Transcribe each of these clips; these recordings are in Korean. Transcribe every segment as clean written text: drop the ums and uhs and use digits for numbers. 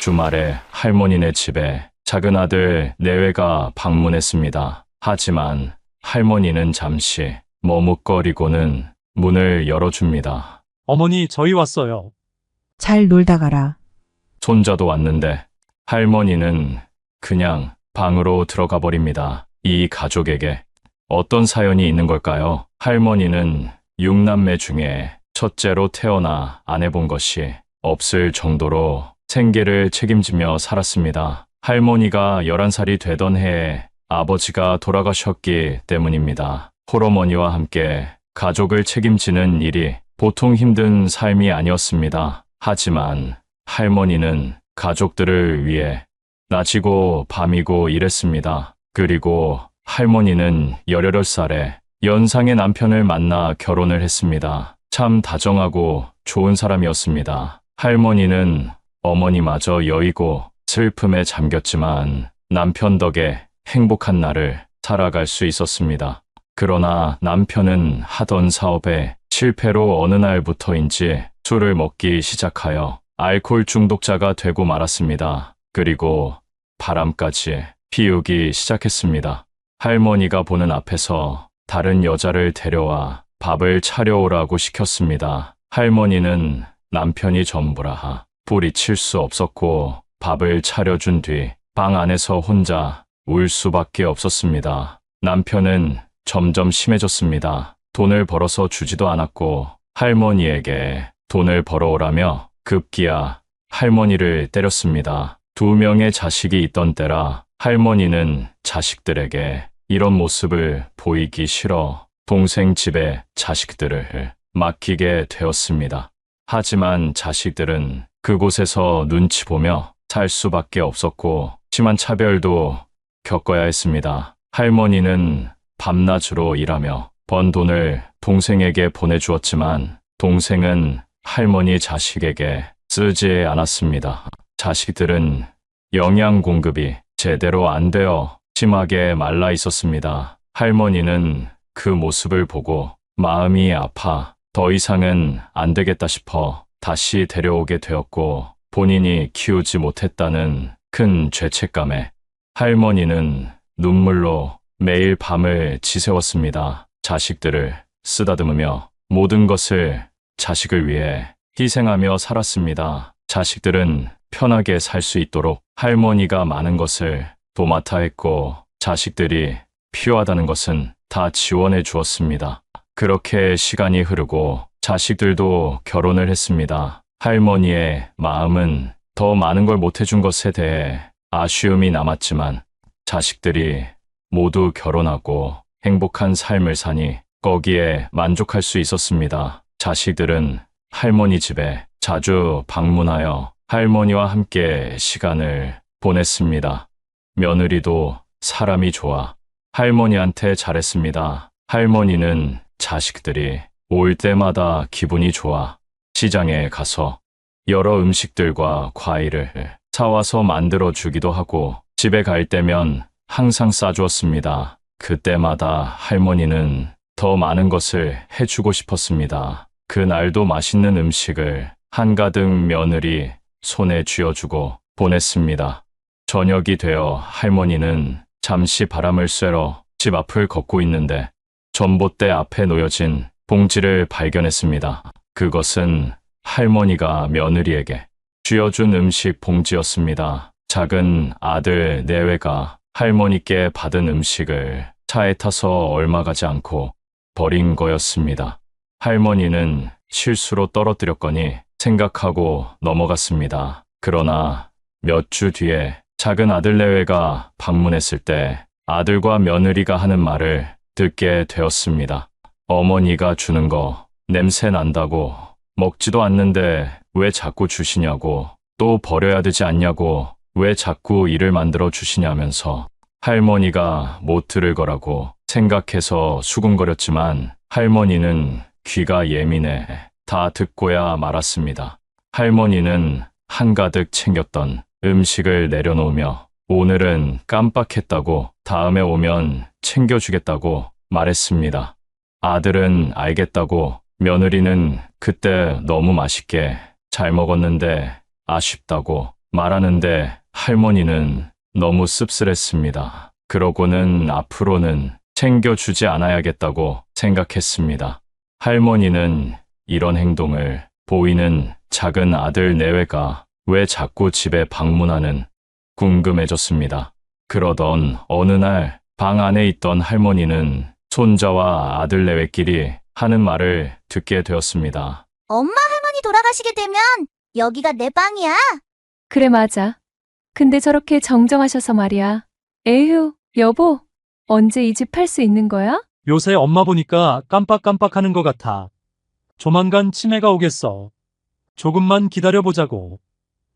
주말에 할머니네 집에 작은 아들 내외가 방문했습니다. 하지만 할머니는 잠시 머뭇거리고는 문을 열어줍니다. 어머니, 저희 왔어요. 잘 놀다 가라. 손자도 왔는데 할머니는 그냥 방으로 들어가 버립니다. 이 가족에게 어떤 사연이 있는 걸까요? 할머니는 6남매 중에 첫째로 태어나 안 해본 것이 없을 정도로 생계를 책임지며 살았습니다. 할머니가 11살이 되던 해에 아버지가 돌아가셨기 때문입니다. 홀어머니와 함께 가족을 책임지는 일이 보통 힘든 삶이 아니었습니다. 하지만 할머니는 가족들을 위해 낮이고 밤이고 일했습니다. 그리고 할머니는 18살에 연상의 남편을 만나 결혼을 했습니다. 참 다정하고 좋은 사람이었습니다. 할머니는 어머니마저 여의고 슬픔에 잠겼지만 남편 덕에 행복한 날을 살아갈 수 있었습니다. 그러나 남편은 하던 사업에 실패로 어느 날부터인지 술을 먹기 시작하여 알코올 중독자가 되고 말았습니다. 그리고 바람까지 피우기 시작했습니다. 할머니가 보는 앞에서 다른 여자를 데려와 밥을 차려오라고 시켰습니다. 할머니는 남편이 전부라 뿌리칠 수 없었고 밥을 차려준 뒤 방 안에서 혼자 울 수밖에 없었습니다. 남편은 점점 심해졌습니다. 돈을 벌어서 주지도 않았고 할머니에게 돈을 벌어오라며 급기야 할머니를 때렸습니다. 2명의 자식이 있던 때라 할머니는 자식들에게 이런 모습을 보이기 싫어 동생 집에 자식들을 맡기게 되었습니다. 하지만 자식들은 그곳에서 눈치 보며 살 수밖에 없었고 심한 차별도 겪어야 했습니다. 할머니는 밤낮으로 일하며 번 돈을 동생에게 보내주었지만 동생은 할머니 자식에게 쓰지 않았습니다. 자식들은 영양 공급이 제대로 안 되어 심하게 말라 있었습니다. 할머니는 그 모습을 보고 마음이 아파 더 이상은 안 되겠다 싶어 다시 데려오게 되었고 본인이 키우지 못했다는 큰 죄책감에 할머니는 눈물로 매일 밤을 지새웠습니다. 자식들을 쓰다듬으며 모든 것을 자식을 위해 희생하며 살았습니다. 자식들은 편하게 살 수 있도록 할머니가 많은 것을 도맡아 했고 자식들이 필요하다는 것은 다 지원해 주었습니다. 그렇게 시간이 흐르고 자식들도 결혼을 했습니다. 할머니의 마음은 더 많은 걸 못해준 것에 대해 아쉬움이 남았지만 자식들이 모두 결혼하고 행복한 삶을 사니 거기에 만족할 수 있었습니다. 자식들은 할머니 집에 자주 방문하여 할머니와 함께 시간을 보냈습니다. 며느리도 사람이 좋아 할머니한테 잘했습니다. 할머니는 자식들이 올 때마다 기분이 좋아 시장에 가서 여러 음식들과 과일을 사와서 만들어 주기도 하고 집에 갈 때면 항상 싸주었습니다. 그때마다 할머니는 더 많은 것을 해주고 싶었습니다. 그날도 맛있는 음식을 한가득 며느리 손에 쥐어주고 보냈습니다. 저녁이 되어 할머니는 잠시 바람을 쐬러 집 앞을 걷고 있는데 전봇대 앞에 놓여진 봉지를 발견했습니다. 그것은 할머니가 며느리에게 쥐어준 음식 봉지였습니다. 작은 아들 내외가 할머니께 받은 음식을 차에 타서 얼마 가지 않고 버린 거였습니다. 할머니는 실수로 떨어뜨렸거니 생각하고 넘어갔습니다. 그러나 몇 주 뒤에 작은 아들 내외가 방문했을 때 아들과 며느리가 하는 말을 듣게 되었습니다. 어머니가 주는 거 냄새 난다고 먹지도 않는데 왜 자꾸 주시냐고 또 버려야 되지 않냐고 왜 자꾸 일을 만들어 주시냐면서 할머니가 못 들을 거라고 생각해서 수군거렸지만 할머니는 귀가 예민해 다 듣고야 말았습니다. 할머니는 한가득 챙겼던 음식을 내려놓으며 오늘은 깜빡했다고 다음에 오면 챙겨주겠다고 말했습니다. 아들은 알겠다고 며느리는 그때 너무 맛있게 잘 먹었는데 아쉽다고 말하는데 할머니는 너무 씁쓸했습니다. 그러고는 앞으로는 챙겨주지 않아야겠다고 생각했습니다. 할머니는 이런 행동을 보이는 작은 아들 내외가 왜 자꾸 집에 방문하는 궁금해졌습니다. 그러던 어느 날 방 안에 있던 할머니는 손자와 아들 내외끼리 하는 말을 듣게 되었습니다. 엄마 할머니 돌아가시게 되면 여기가 내 방이야. 그래, 맞아. 근데 저렇게 정정하셔서 말이야. 에휴, 여보, 언제 이 집 팔 수 있는 거야? 요새 엄마 보니까 깜빡깜빡하는 것 같아. 조만간 치매가 오겠어. 조금만 기다려보자고.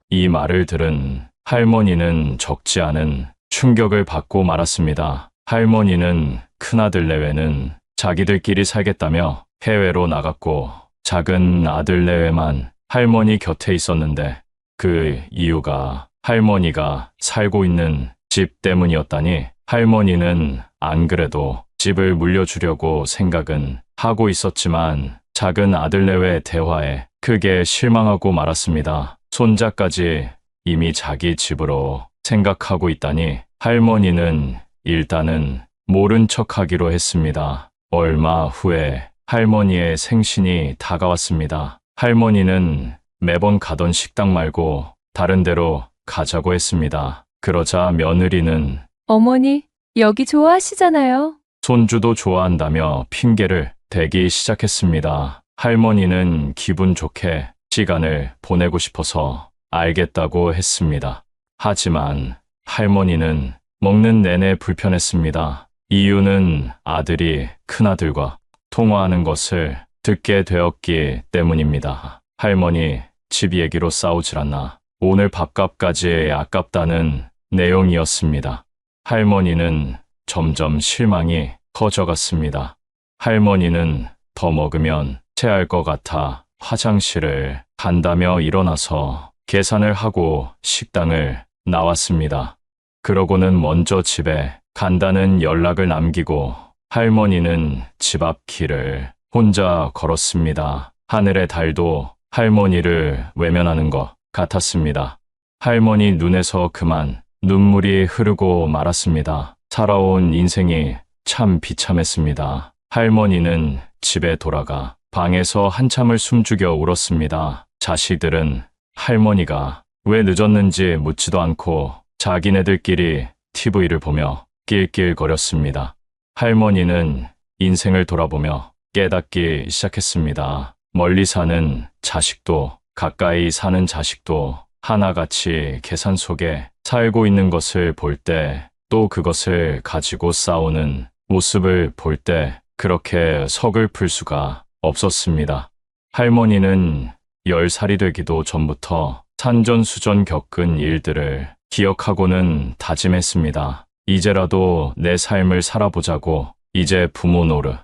이 말을 들은 할머니는 적지 않은 충격을 받고 말았습니다. 할머니는 큰아들 내외는 자기들끼리 살겠다며 해외로 나갔고 작은 아들 내외만 할머니 곁에 있었는데 그 이유가 할머니가 살고 있는 집 때문이었다니 할머니는 안 그래도 집을 물려주려고 생각은 하고 있었지만 작은 아들 내외 대화에 크게 실망하고 말았습니다. 손자까지 이미 자기 집으로 생각하고 있다니 할머니는 일단은 모른 척하기로 했습니다. 얼마 후에 할머니의 생신이 다가왔습니다. 할머니는 매번 가던 식당 말고 다른 데로 가자고 했습니다. 그러자 며느리는 어머니, 여기 좋아하시잖아요. 손주도 좋아한다며 핑계를 대기 시작했습니다. 할머니는 기분 좋게 시간을 보내고 싶어서 알겠다고 했습니다. 하지만 할머니는 먹는 내내 불편했습니다. 이유는 아들이 큰아들과 통화하는 것을 듣게 되었기 때문입니다. 할머니, 집 얘기로 싸우질 않나. 오늘 밥값까지 아깝다는 내용이었습니다. 할머니는 점점 실망이 커져갔습니다. 할머니는 더 먹으면 체할 것 같아 화장실을 간다며 일어나서 계산을 하고 식당을 나왔습니다. 그러고는 먼저 집에 간다는 연락을 남기고 할머니는 집 앞 길을 혼자 걸었습니다. 하늘의 달도 할머니를 외면하는 것 같았습니다. 할머니 눈에서 그만 눈물이 흐르고 말았습니다. 살아온 인생이 참 비참했습니다. 할머니는 집에 돌아가 방에서 한참을 숨죽여 울었습니다. 자식들은 할머니가 왜 늦었는지 묻지도 않고 자기네들끼리 TV를 보며 낄낄거렸습니다. 할머니는 인생을 돌아보며 깨닫기 시작했습니다. 멀리 사는 자식도 가까이 사는 자식도 하나같이 계산 속에 살고 있는 것을 볼 때 또 그것을 가지고 싸우는 모습을 볼 때 그렇게 서글플 수가 없었습니다. 할머니는 10살이 되기도 전부터 산전수전 겪은 일들을 기억하고는 다짐했습니다. 이제라도 내 삶을 살아보자고, 이제 부모 노릇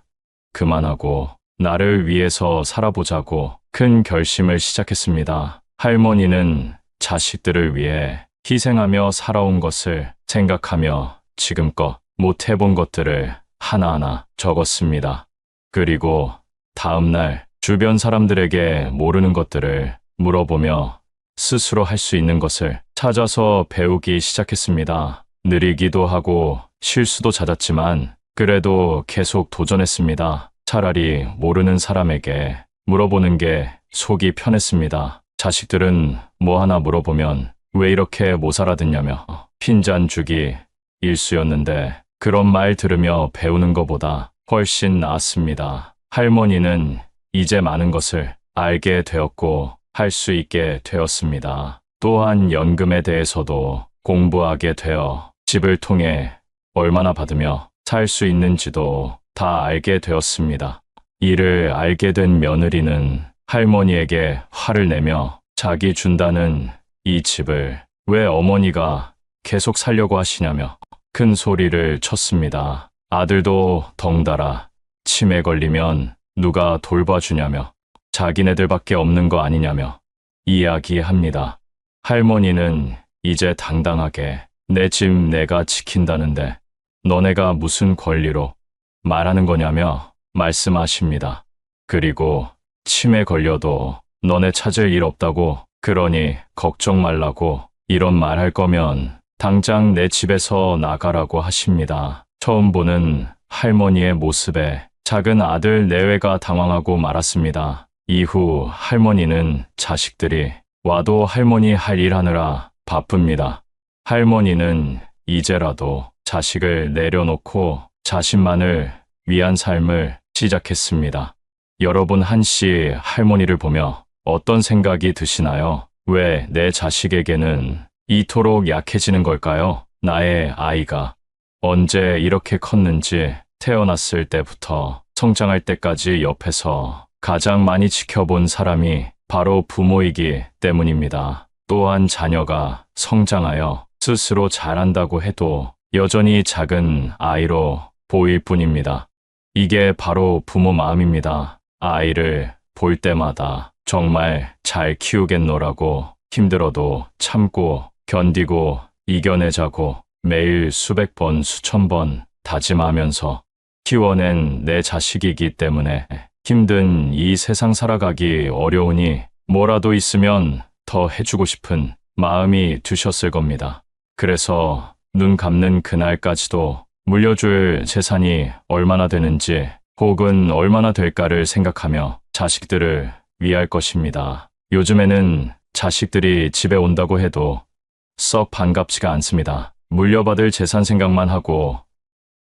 그만하고 나를 위해서 살아보자고 큰 결심을 시작했습니다. 할머니는 자식들을 위해 희생하며 살아온 것을 생각하며 지금껏 못 해본 것들을 하나하나 적었습니다. 그리고 다음 날 주변 사람들에게 모르는 것들을 물어보며 스스로 할 수 있는 것을 찾아서 배우기 시작했습니다. 느리기도 하고 실수도 잦았지만 그래도 계속 도전했습니다. 차라리 모르는 사람에게 물어보는 게 속이 편했습니다. 자식들은 뭐 하나 물어보면 왜 이렇게 못 알아듣냐며 핀잔주기 일쑤였는데 그런 말 들으며 배우는 것보다 훨씬 나았습니다. 할머니는 이제 많은 것을 알게 되었고 할 수 있게 되었습니다. 또한 연금에 대해서도 공부하게 되어 집을 통해 얼마나 받으며 살 수 있는지도 다 알게 되었습니다. 이를 알게 된 며느리는 할머니에게 화를 내며 자기 준다는 이 집을 왜 어머니가 계속 살려고 하시냐며 큰 소리를 쳤습니다. 아들도 덩달아 치매 걸리면 누가 돌봐주냐며 자기네들밖에 없는 거 아니냐며 이야기합니다. 할머니는 이제 당당하게 내 집 내가 지킨다는데 너네가 무슨 권리로 말하는 거냐며 말씀하십니다. 그리고 치매 걸려도 너네 찾을 일 없다고, 그러니 걱정 말라고 이런 말 할 거면 당장 내 집에서 나가라고 하십니다. 처음 보는 할머니의 모습에 작은 아들 내외가 당황하고 말았습니다. 이후 할머니는 자식들이 와도 할머니 할 일 하느라 바쁩니다. 할머니는 이제라도 자식을 내려놓고 자신만을 위한 삶을 시작했습니다. 여러분 한씨 할머니를 보며 어떤 생각이 드시나요? 왜 내 자식에게는 이토록 약해지는 걸까요? 나의 아이가 언제 이렇게 컸는지 태어났을 때부터 성장할 때까지 옆에서 가장 많이 지켜본 사람이 바로 부모이기 때문입니다. 또한 자녀가 성장하여 스스로 잘한다고 해도 여전히 작은 아이로 보일 뿐입니다. 이게 바로 부모 마음입니다. 아이를 볼 때마다 정말 잘 키우겠노라고 힘들어도 참고 견디고 이겨내자고 매일 수백 번, 수천 번 다짐하면서 키워낸 내 자식이기 때문에 힘든 이 세상 살아가기 어려우니 뭐라도 있으면 더 해주고 싶은 마음이 드셨을 겁니다. 그래서 눈 감는 그날까지도 물려줄 재산이 얼마나 되는지 혹은 얼마나 될까를 생각하며 자식들을 위할 것입니다. 요즘에는 자식들이 집에 온다고 해도 썩 반갑지가 않습니다. 물려받을 재산 생각만 하고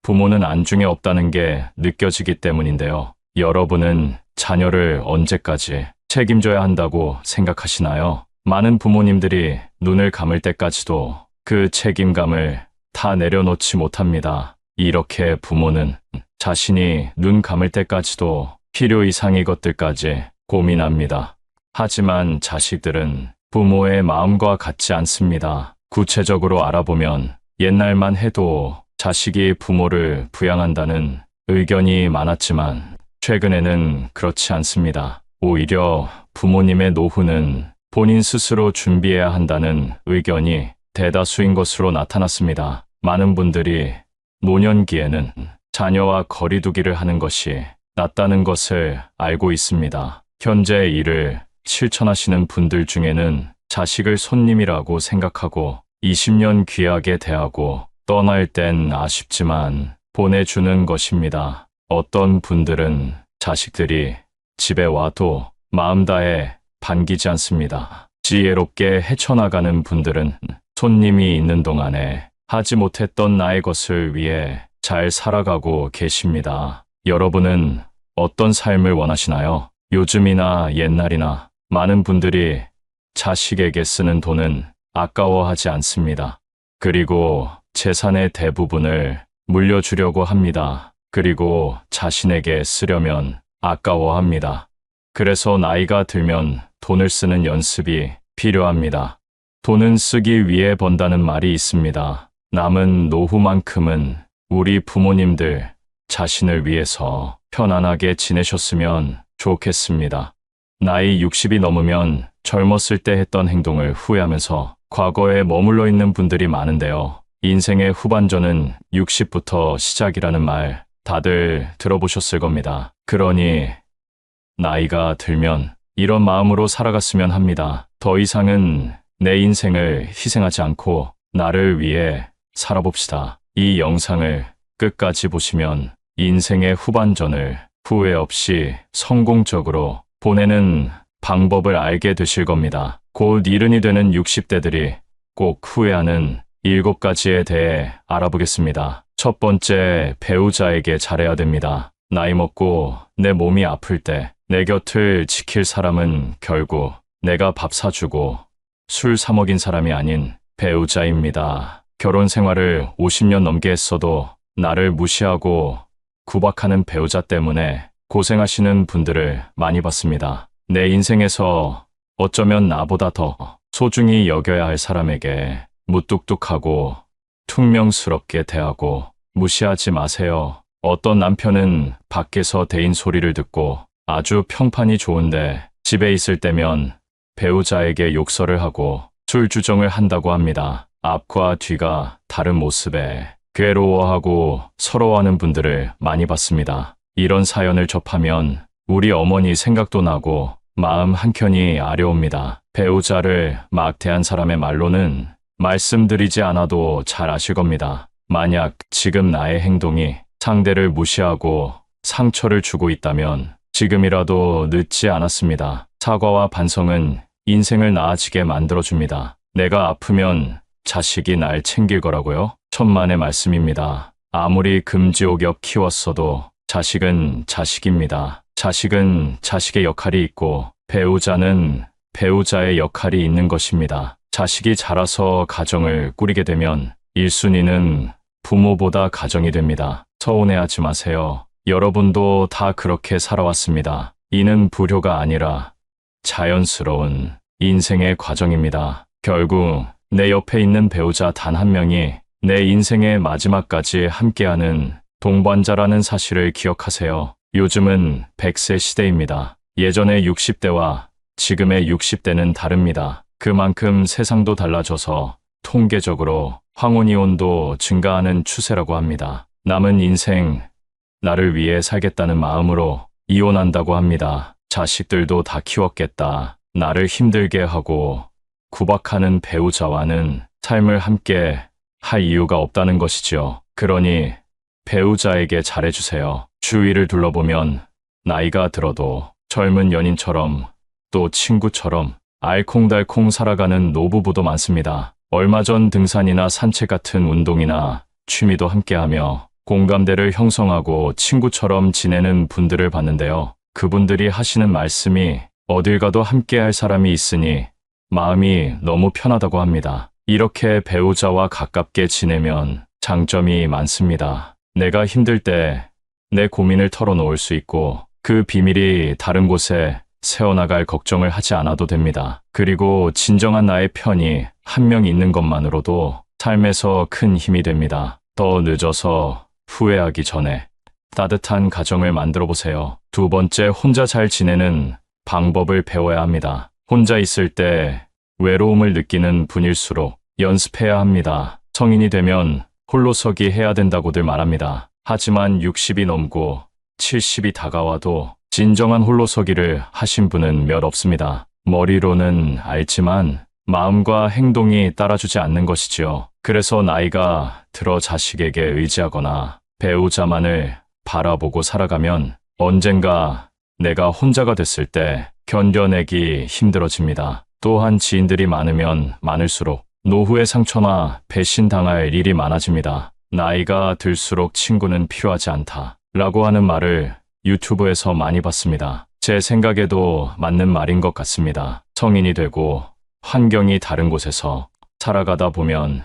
부모는 안중에 없다는 게 느껴지기 때문인데요. 여러분은 자녀를 언제까지 책임져야 한다고 생각하시나요? 많은 부모님들이 눈을 감을 때까지도 그 책임감을 다 내려놓지 못합니다. 이렇게 부모는 자신이 눈 감을 때까지도 필요 이상의 것들까지 고민합니다. 하지만 자식들은 부모의 마음과 같지 않습니다. 구체적으로 알아보면 옛날만 해도 자식이 부모를 부양한다는 의견이 많았지만 최근에는 그렇지 않습니다. 오히려 부모님의 노후는 본인 스스로 준비해야 한다는 의견이 대다수인 것으로 나타났습니다. 많은 분들이 노년기에는 자녀와 거리두기를 하는 것이 낫다는 것을 알고 있습니다. 현재 이를 실천하시는 분들 중에는 자식을 손님이라고 생각하고 20년 귀하게 대하고 떠날 땐 아쉽지만 보내주는 것입니다. 어떤 분들은 자식들이 집에 와도 마음 다해 반기지 않습니다. 지혜롭게 헤쳐나가는 분들은 손님이 있는 동안에 하지 못했던 나의 것을 위해 잘 살아가고 계십니다. 여러분은 어떤 삶을 원하시나요? 요즘이나 옛날이나 많은 분들이 자식에게 쓰는 돈은 아까워하지 않습니다. 그리고 재산의 대부분을 물려주려고 합니다. 그리고 자신에게 쓰려면 아까워합니다. 그래서 나이가 들면 돈을 쓰는 연습이 필요합니다. 돈은 쓰기 위해 번다는 말이 있습니다. 남은 노후만큼은 우리 부모님들 자신을 위해서 편안하게 지내셨으면 좋겠습니다. 나이 60이 넘으면 젊었을 때 했던 행동을 후회하면서 과거에 머물러 있는 분들이 많은데요. 인생의 후반전은 60부터 시작이라는 말 다들 들어보셨을 겁니다. 그러니 나이가 들면 이런 마음으로 살아갔으면 합니다. 더 이상은 내 인생을 희생하지 않고 나를 위해 살아봅시다. 이 영상을 끝까지 보시면 인생의 후반전을 후회 없이 성공적으로 보내는 방법을 알게 되실 겁니다. 곧 이른이 되는 60대들이 꼭 후회하는 7가지에 대해 알아보겠습니다. 첫 번째, 배우자에게 잘해야 됩니다. 나이 먹고 내 몸이 아플 때 내 곁을 지킬 사람은 결국 내가 밥 사주고 술 사 먹인 사람이 아닌 배우자입니다. 결혼 생활을 50년 넘게 했어도 나를 무시하고 구박하는 배우자 때문에 고생하시는 분들을 많이 봤습니다. 내 인생에서 어쩌면 나보다 더 소중히 여겨야 할 사람에게 무뚝뚝하고 퉁명스럽게 대하고 무시하지 마세요. 어떤 남편은 밖에서 대인 소리를 듣고 아주 평판이 좋은데 집에 있을 때면 배우자에게 욕설을 하고 술주정을 한다고 합니다. 앞과 뒤가 다른 모습에 괴로워하고 서러워하는 분들을 많이 봤습니다. 이런 사연을 접하면 우리 어머니 생각도 나고 마음 한켠이 아려옵니다. 배우자를 막대한 사람의 말로는 말씀드리지 않아도 잘 아실 겁니다. 만약 지금 나의 행동이 상대를 무시하고 상처를 주고 있다면 지금이라도 늦지 않았습니다. 사과와 반성은 인생을 나아지게 만들어줍니다. 내가 아프면 자식이 날 챙길 거라고요? 천만의 말씀입니다. 아무리 금지옥역 키웠어도 자식은 자식입니다. 자식은 자식의 역할이 있고 배우자는 배우자의 역할이 있는 것입니다. 자식이 자라서 가정을 꾸리게 되면 1순위는 부모보다 가정이 됩니다. 서운해하지 마세요. 여러분도 다 그렇게 살아왔습니다. 이는 불효가 아니라 자연스러운 인생의 과정입니다. 결국 내 옆에 있는 배우자 단 한 명이 내 인생의 마지막까지 함께하는 동반자라는 사실을 기억하세요. 요즘은 100세 시대입니다. 예전의 60대와 지금의 60대는 다릅니다. 그만큼 세상도 달라져서 통계적으로 황혼이혼도 증가하는 추세라고 합니다. 남은 인생 나를 위해 살겠다는 마음으로 이혼한다고 합니다. 자식들도 다 키웠겠다. 나를 힘들게 하고 구박하는 배우자와는 삶을 함께 할 이유가 없다는 것이지요. 그러니 배우자에게 잘해주세요. 주위를 둘러보면 나이가 들어도 젊은 연인처럼 또 친구처럼 알콩달콩 살아가는 노부부도 많습니다. 얼마 전 등산이나 산책 같은 운동이나 취미도 함께하며 공감대를 형성하고 친구처럼 지내는 분들을 봤는데요. 그분들이 하시는 말씀이 어딜 가도 함께할 사람이 있으니 마음이 너무 편하다고 합니다. 이렇게 배우자와 가깝게 지내면 장점이 많습니다. 내가 힘들 때 내 고민을 털어놓을 수 있고 그 비밀이 다른 곳에 새어나갈 걱정을 하지 않아도 됩니다. 그리고 진정한 나의 편이 한 명 있는 것만으로도 삶에서 큰 힘이 됩니다. 더 늦어서 후회하기 전에 따뜻한 가정을 만들어 보세요. 두 번째, 혼자 잘 지내는 방법을 배워야 합니다. 혼자 있을 때 외로움을 느끼는 분일수록 연습해야 합니다. 성인이 되면 홀로서기 해야 된다고들 말합니다. 하지만 60이 넘고 70이 다가와도 진정한 홀로서기를 하신 분은 몇 없습니다. 머리로는 알지만 마음과 행동이 따라주지 않는 것이지요. 그래서 나이가 들어 자식에게 의지하거나 배우자만을 바라보고 살아가면 언젠가 내가 혼자가 됐을 때 견뎌내기 힘들어집니다. 또한 지인들이 많으면 많을수록 노후의 상처나 배신당할 일이 많아집니다. 나이가 들수록 친구는 필요하지 않다 라고 하는 말을 유튜브에서 많이 봤습니다. 제 생각에도 맞는 말인 것 같습니다. 성인이 되고 환경이 다른 곳에서 살아가다 보면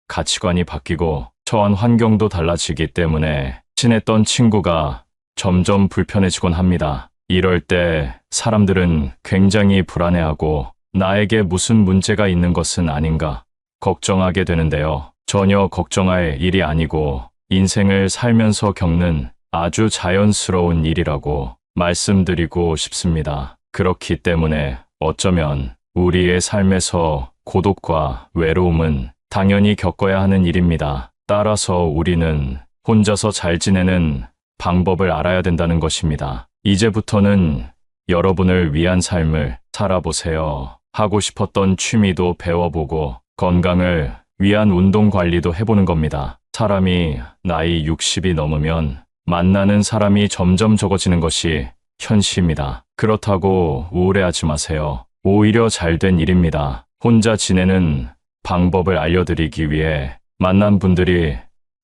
가치관이 바뀌고 처한 환경도 달라지기 때문에 친했던 친구가 점점 불편해지곤 합니다. 이럴 때 사람들은 굉장히 불안해하고 나에게 무슨 문제가 있는 것은 아닌가 걱정하게 되는데요. 전혀 걱정할 일이 아니고 인생을 살면서 겪는 아주 자연스러운 일이라고 말씀드리고 싶습니다. 그렇기 때문에 어쩌면 우리의 삶에서 고독과 외로움은 당연히 겪어야 하는 일입니다. 따라서 우리는 혼자서 잘 지내는 방법을 알아야 된다는 것입니다. 이제부터는 여러분을 위한 삶을 살아보세요. 하고 싶었던 취미도 배워보고 건강을 위한 운동 관리도 해보는 겁니다. 사람이 나이 60이 넘으면 만나는 사람이 점점 적어지는 것이 현실입니다. 그렇다고 우울해하지 마세요. 오히려 잘된 일입니다. 혼자 지내는 방법을 알려드리기 위해 만난 분들이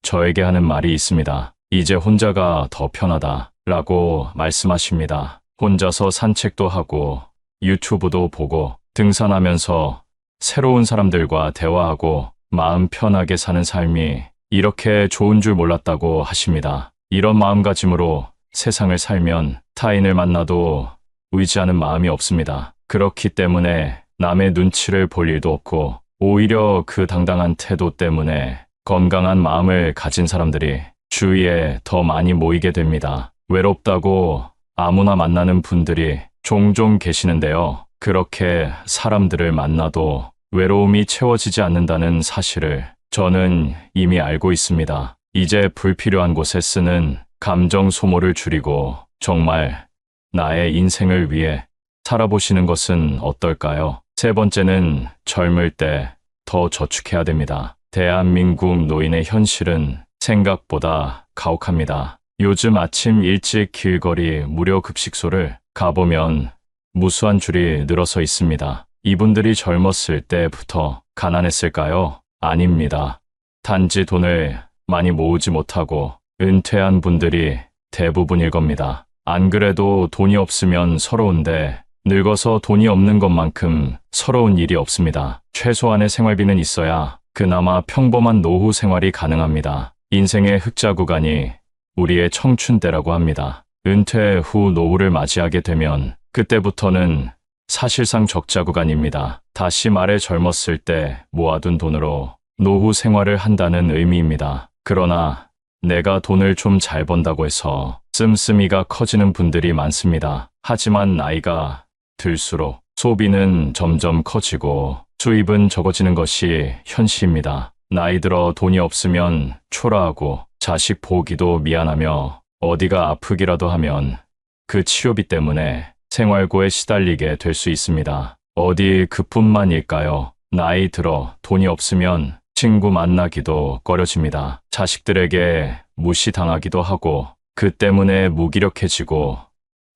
저에게 하는 말이 있습니다. 이제 혼자가 더 편하다 라고 말씀하십니다. 혼자서 산책도 하고 유튜브도 보고 등산하면서 새로운 사람들과 대화하고 마음 편하게 사는 삶이 이렇게 좋은 줄 몰랐다고 하십니다. 이런 마음가짐으로 세상을 살면 타인을 만나도 의지하는 마음이 없습니다. 그렇기 때문에 남의 눈치를 볼 일도 없고 오히려 그 당당한 태도 때문에 건강한 마음을 가진 사람들이 주위에 더 많이 모이게 됩니다. 외롭다고 아무나 만나는 분들이 종종 계시는데요. 그렇게 사람들을 만나도 외로움이 채워지지 않는다는 사실을 저는 이미 알고 있습니다. 이제 불필요한 곳에 쓰는 감정 소모를 줄이고 정말 나의 인생을 위해 살아보시는 것은 어떨까요? 세 번째는 젊을 때 더 저축해야 됩니다. 대한민국 노인의 현실은 생각보다 가혹합니다. 요즘 아침 일찍 길거리 무료 급식소를 가보면 무수한 줄이 늘어서 있습니다. 이분들이 젊었을 때부터 가난했을까요? 아닙니다. 단지 돈을 많이 모으지 못하고 은퇴한 분들이 대부분일 겁니다. 안 그래도 돈이 없으면 서러운데 늙어서 돈이 없는 것만큼 서러운 일이 없습니다. 최소한의 생활비는 있어야 그나마 평범한 노후 생활이 가능합니다. 인생의 흑자 구간이 우리의 청춘 때라고 합니다. 은퇴 후 노후를 맞이하게 되면 그때부터는 사실상 적자 구간입니다. 다시 말해 젊었을 때 모아둔 돈으로 노후 생활을 한다는 의미입니다. 그러나 내가 돈을 좀 잘 번다고 해서 씀씀이가 커지는 분들이 많습니다. 하지만 나이가 들수록 소비는 점점 커지고 수입은 적어지는 것이 현실입니다. 나이 들어 돈이 없으면 초라하고 자식 보기도 미안하며 어디가 아프기라도 하면 그 치료비 때문에 생활고에 시달리게 될 수 있습니다. 어디 그뿐만일까요? 나이 들어 돈이 없으면 친구 만나기도 꺼려집니다. 자식들에게 무시당하기도 하고 그 때문에 무기력해지고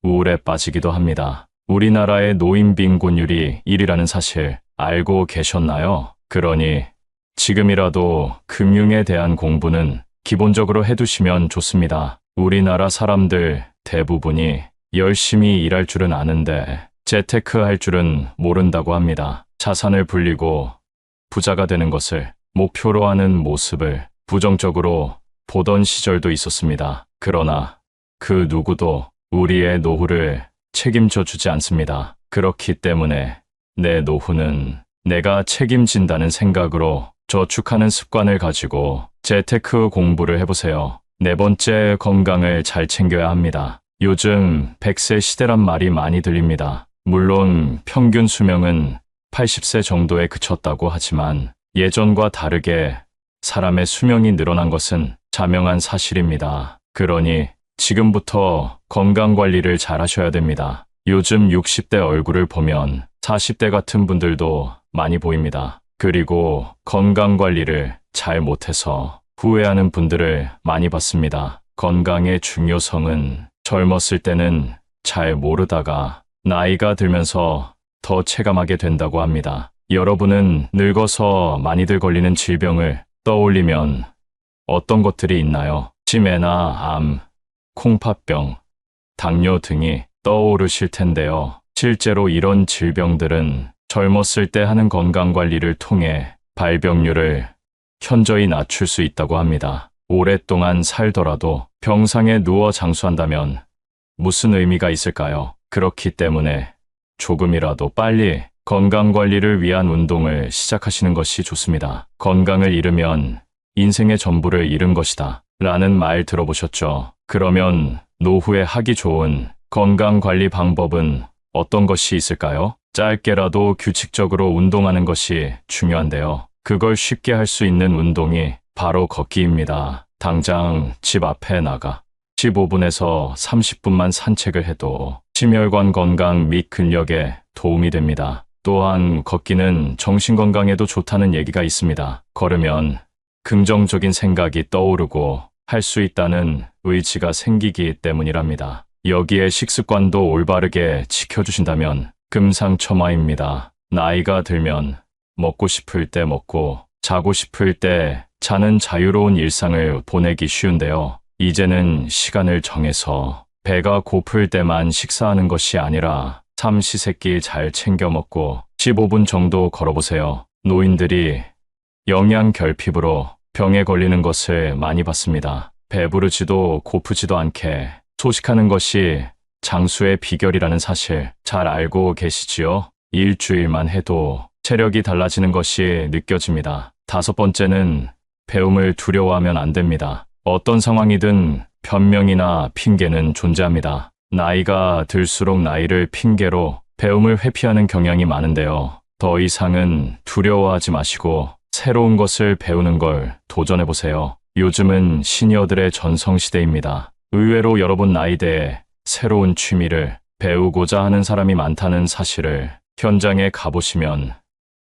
우울에 빠지기도 합니다. 우리나라의 노인 빈곤율이 1위라는 사실 알고 계셨나요? 그러니 지금이라도 금융에 대한 공부는 기본적으로 해두시면 좋습니다. 우리나라 사람들 대부분이 열심히 일할 줄은 아는데 재테크할 줄은 모른다고 합니다. 자산을 불리고 부자가 되는 것을 목표로 하는 모습을 부정적으로 보던 시절도 있었습니다. 그러나 그 누구도 우리의 노후를 책임져 주지 않습니다. 그렇기 때문에 내 노후는 내가 책임진다는 생각으로 저축하는 습관을 가지고 재테크 공부를 해보세요. 네 번째, 건강을 잘 챙겨야 합니다. 요즘 100세 시대란 말이 많이 들립니다. 물론 평균 수명은 80세 정도에 그쳤다고 하지만 예전과 다르게 사람의 수명이 늘어난 것은 자명한 사실입니다. 그러니 지금부터 건강관리를 잘 하셔야 됩니다. 요즘 60대 얼굴을 보면 40대 같은 분들도 많이 보입니다. 그리고 건강관리를 잘 못해서 후회하는 분들을 많이 봤습니다. 건강의 중요성은 젊었을 때는 잘 모르다가 나이가 들면서 더 체감하게 된다고 합니다. 여러분은 늙어서 많이들 걸리는 질병을 떠올리면 어떤 것들이 있나요? 치매나 암, 콩팥병, 당뇨 등이 떠오르실 텐데요. 실제로 이런 질병들은 젊었을 때 하는 건강관리를 통해 발병률을 현저히 낮출 수 있다고 합니다. 오랫동안 살더라도 병상에 누워 장수한다면 무슨 의미가 있을까요? 그렇기 때문에 조금이라도 빨리 건강관리를 위한 운동을 시작하시는 것이 좋습니다. 건강을 잃으면 인생의 전부를 잃은 것이다 라는 말 들어보셨죠? 그러면 노후에 하기 좋은 건강관리 방법은 어떤 것이 있을까요? 짧게라도 규칙적으로 운동하는 것이 중요한데요. 그걸 쉽게 할 수 있는 운동이 바로 걷기입니다. 당장 집 앞에 나가 15분에서 30분만 산책을 해도 심혈관 건강 및 근력에 도움이 됩니다. 또한 걷기는 정신건강에도 좋다는 얘기가 있습니다. 걸으면 긍정적인 생각이 떠오르고 할 수 있다는 의지가 생기기 때문이랍니다. 여기에 식습관도 올바르게 지켜주신다면 금상첨화입니다. 나이가 들면 먹고 싶을 때 먹고 자고 싶을 때 자는 자유로운 일상을 보내기 쉬운데요. 이제는 시간을 정해서 배가 고플 때만 식사하는 것이 아니라 삼시세끼 잘 챙겨 먹고 15분 정도 걸어보세요. 노인들이 영양 결핍으로 병에 걸리는 것을 많이 봤습니다. 배부르지도 고프지도 않게 소식하는 것이 장수의 비결이라는 사실 잘 알고 계시지요? 일주일만 해도 체력이 달라지는 것이 느껴집니다. 다섯 번째는 배움을 두려워하면 안 됩니다. 어떤 상황이든 변명이나 핑계는 존재합니다. 나이가 들수록 나이를 핑계로 배움을 회피하는 경향이 많은데요. 더 이상은 두려워하지 마시고 새로운 것을 배우는 걸 도전해보세요. 요즘은 시니어들의 전성시대입니다. 의외로 여러분 나이대에 새로운 취미를 배우고자 하는 사람이 많다는 사실을 현장에 가보시면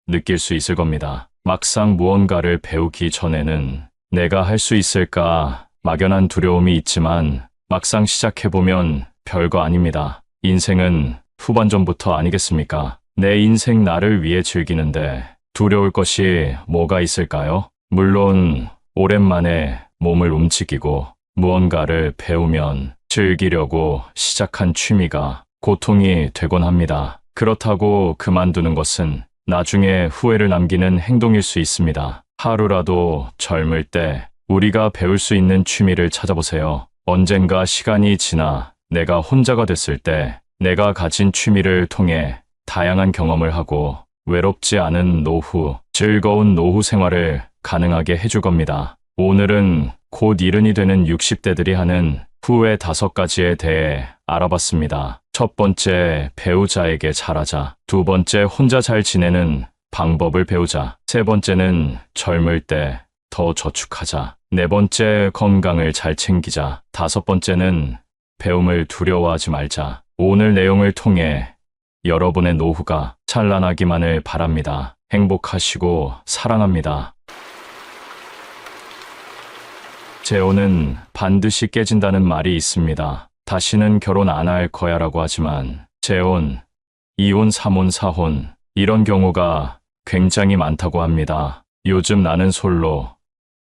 느낄 수 있을 겁니다. 막상 무언가를 배우기 전에는 내가 할 수 있을까 막연한 두려움이 있지만 막상 시작해보면 별거 아닙니다. 인생은 후반전부터 아니겠습니까? 내 인생 나를 위해 즐기는데 두려울 것이 뭐가 있을까요? 물론 오랜만에 몸을 움직이고 무언가를 배우면 즐기려고 시작한 취미가 고통이 되곤 합니다. 그렇다고 그만두는 것은 나중에 후회를 남기는 행동일 수 있습니다. 하루라도 젊을 때 우리가 배울 수 있는 취미를 찾아보세요. 언젠가 시간이 지나 내가 혼자가 됐을 때 내가 가진 취미를 통해 다양한 경험을 하고 외롭지 않은 노후, 즐거운 노후 생활을 가능하게 해줄 겁니다. 오늘은 곧 이른이 되는 60대들이 하는 후회 5가지에 대해 알아봤습니다. 첫 번째, 배우자에게 잘하자. 두 번째, 혼자 잘 지내는 방법을 배우자. 세 번째는 젊을 때 더 저축하자. 네 번째, 건강을 잘 챙기자. 다섯 번째는 배움을 두려워하지 말자. 오늘 내용을 통해 여러분의 노후가 찬란하기만을 바랍니다. 행복하시고 사랑합니다. 재혼은 반드시 깨진다는 말이 있습니다. 다시는 결혼 안 할 거야 라고 하지만 재혼, 이혼, 삼혼, 사혼 이런 경우가 굉장히 많다고 합니다. 요즘 나는 솔로,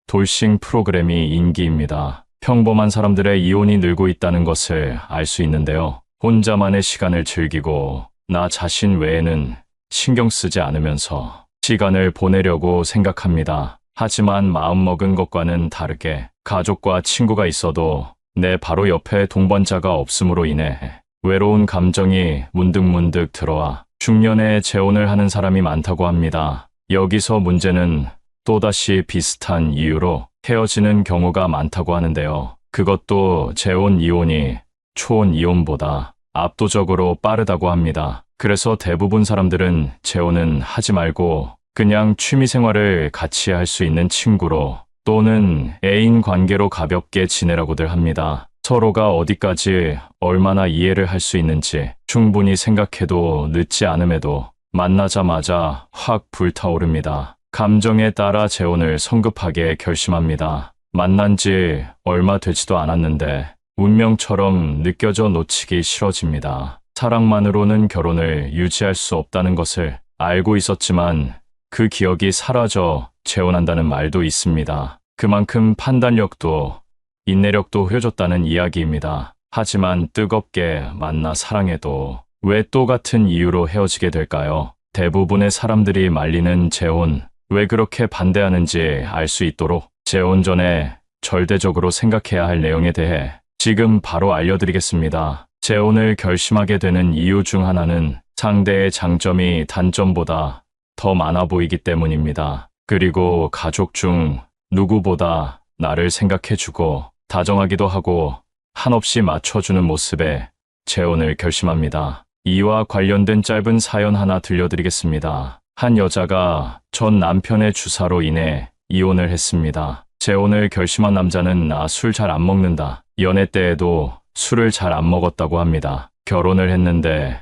돌싱 프로그램이 인기입니다. 평범한 사람들의 이혼이 늘고 있다는 것을 알 수 있는데요. 혼자만의 시간을 즐기고 나 자신 외에는 신경 쓰지 않으면서 시간을 보내려고 생각합니다. 하지만 마음먹은 것과는 다르게 가족과 친구가 있어도 내 바로 옆에 동반자가 없음으로 인해 외로운 감정이 문득문득 들어와 중년에 재혼을 하는 사람이 많다고 합니다. 여기서 문제는 또다시 비슷한 이유로 헤어지는 경우가 많다고 하는데요. 그것도 재혼 이혼이 초혼 이혼보다 압도적으로 빠르다고 합니다. 그래서 대부분 사람들은 재혼은 하지 말고 그냥 취미 생활을 같이 할 수 있는 친구로 또는 애인 관계로 가볍게 지내라고들 합니다. 서로가 어디까지 얼마나 이해를 할 수 있는지 충분히 생각해도 늦지 않음에도 만나자마자 확 불타오릅니다. 감정에 따라 재혼을 성급하게 결심합니다. 만난 지 얼마 되지도 않았는데 운명처럼 느껴져 놓치기 싫어집니다. 사랑만으로는 결혼을 유지할 수 없다는 것을 알고 있었지만 그 기억이 사라져 재혼한다는 말도 있습니다. 그만큼 판단력도 인내력도 흐려졌다는 이야기입니다. 하지만 뜨겁게 만나 사랑해도 왜 또 같은 이유로 헤어지게 될까요? 대부분의 사람들이 말리는 재혼, 왜 그렇게 반대하는지 알 수 있도록 재혼 전에 절대적으로 생각해야 할 내용에 대해 지금 바로 알려드리겠습니다. 재혼을 결심하게 되는 이유 중 하나는 상대의 장점이 단점보다 더 많아 보이기 때문입니다. 그리고 가족 중 누구보다 나를 생각해주고 다정하기도 하고 한없이 맞춰주는 모습에 재혼을 결심합니다. 이와 관련된 짧은 사연 하나 들려드리겠습니다. 한 여자가 전 남편의 주사로 인해 이혼을 했습니다. 재혼을 결심한 남자는 나 술 잘 안 먹는다. 연애 때에도 술을 잘 안 먹었다고 합니다. 결혼을 했는데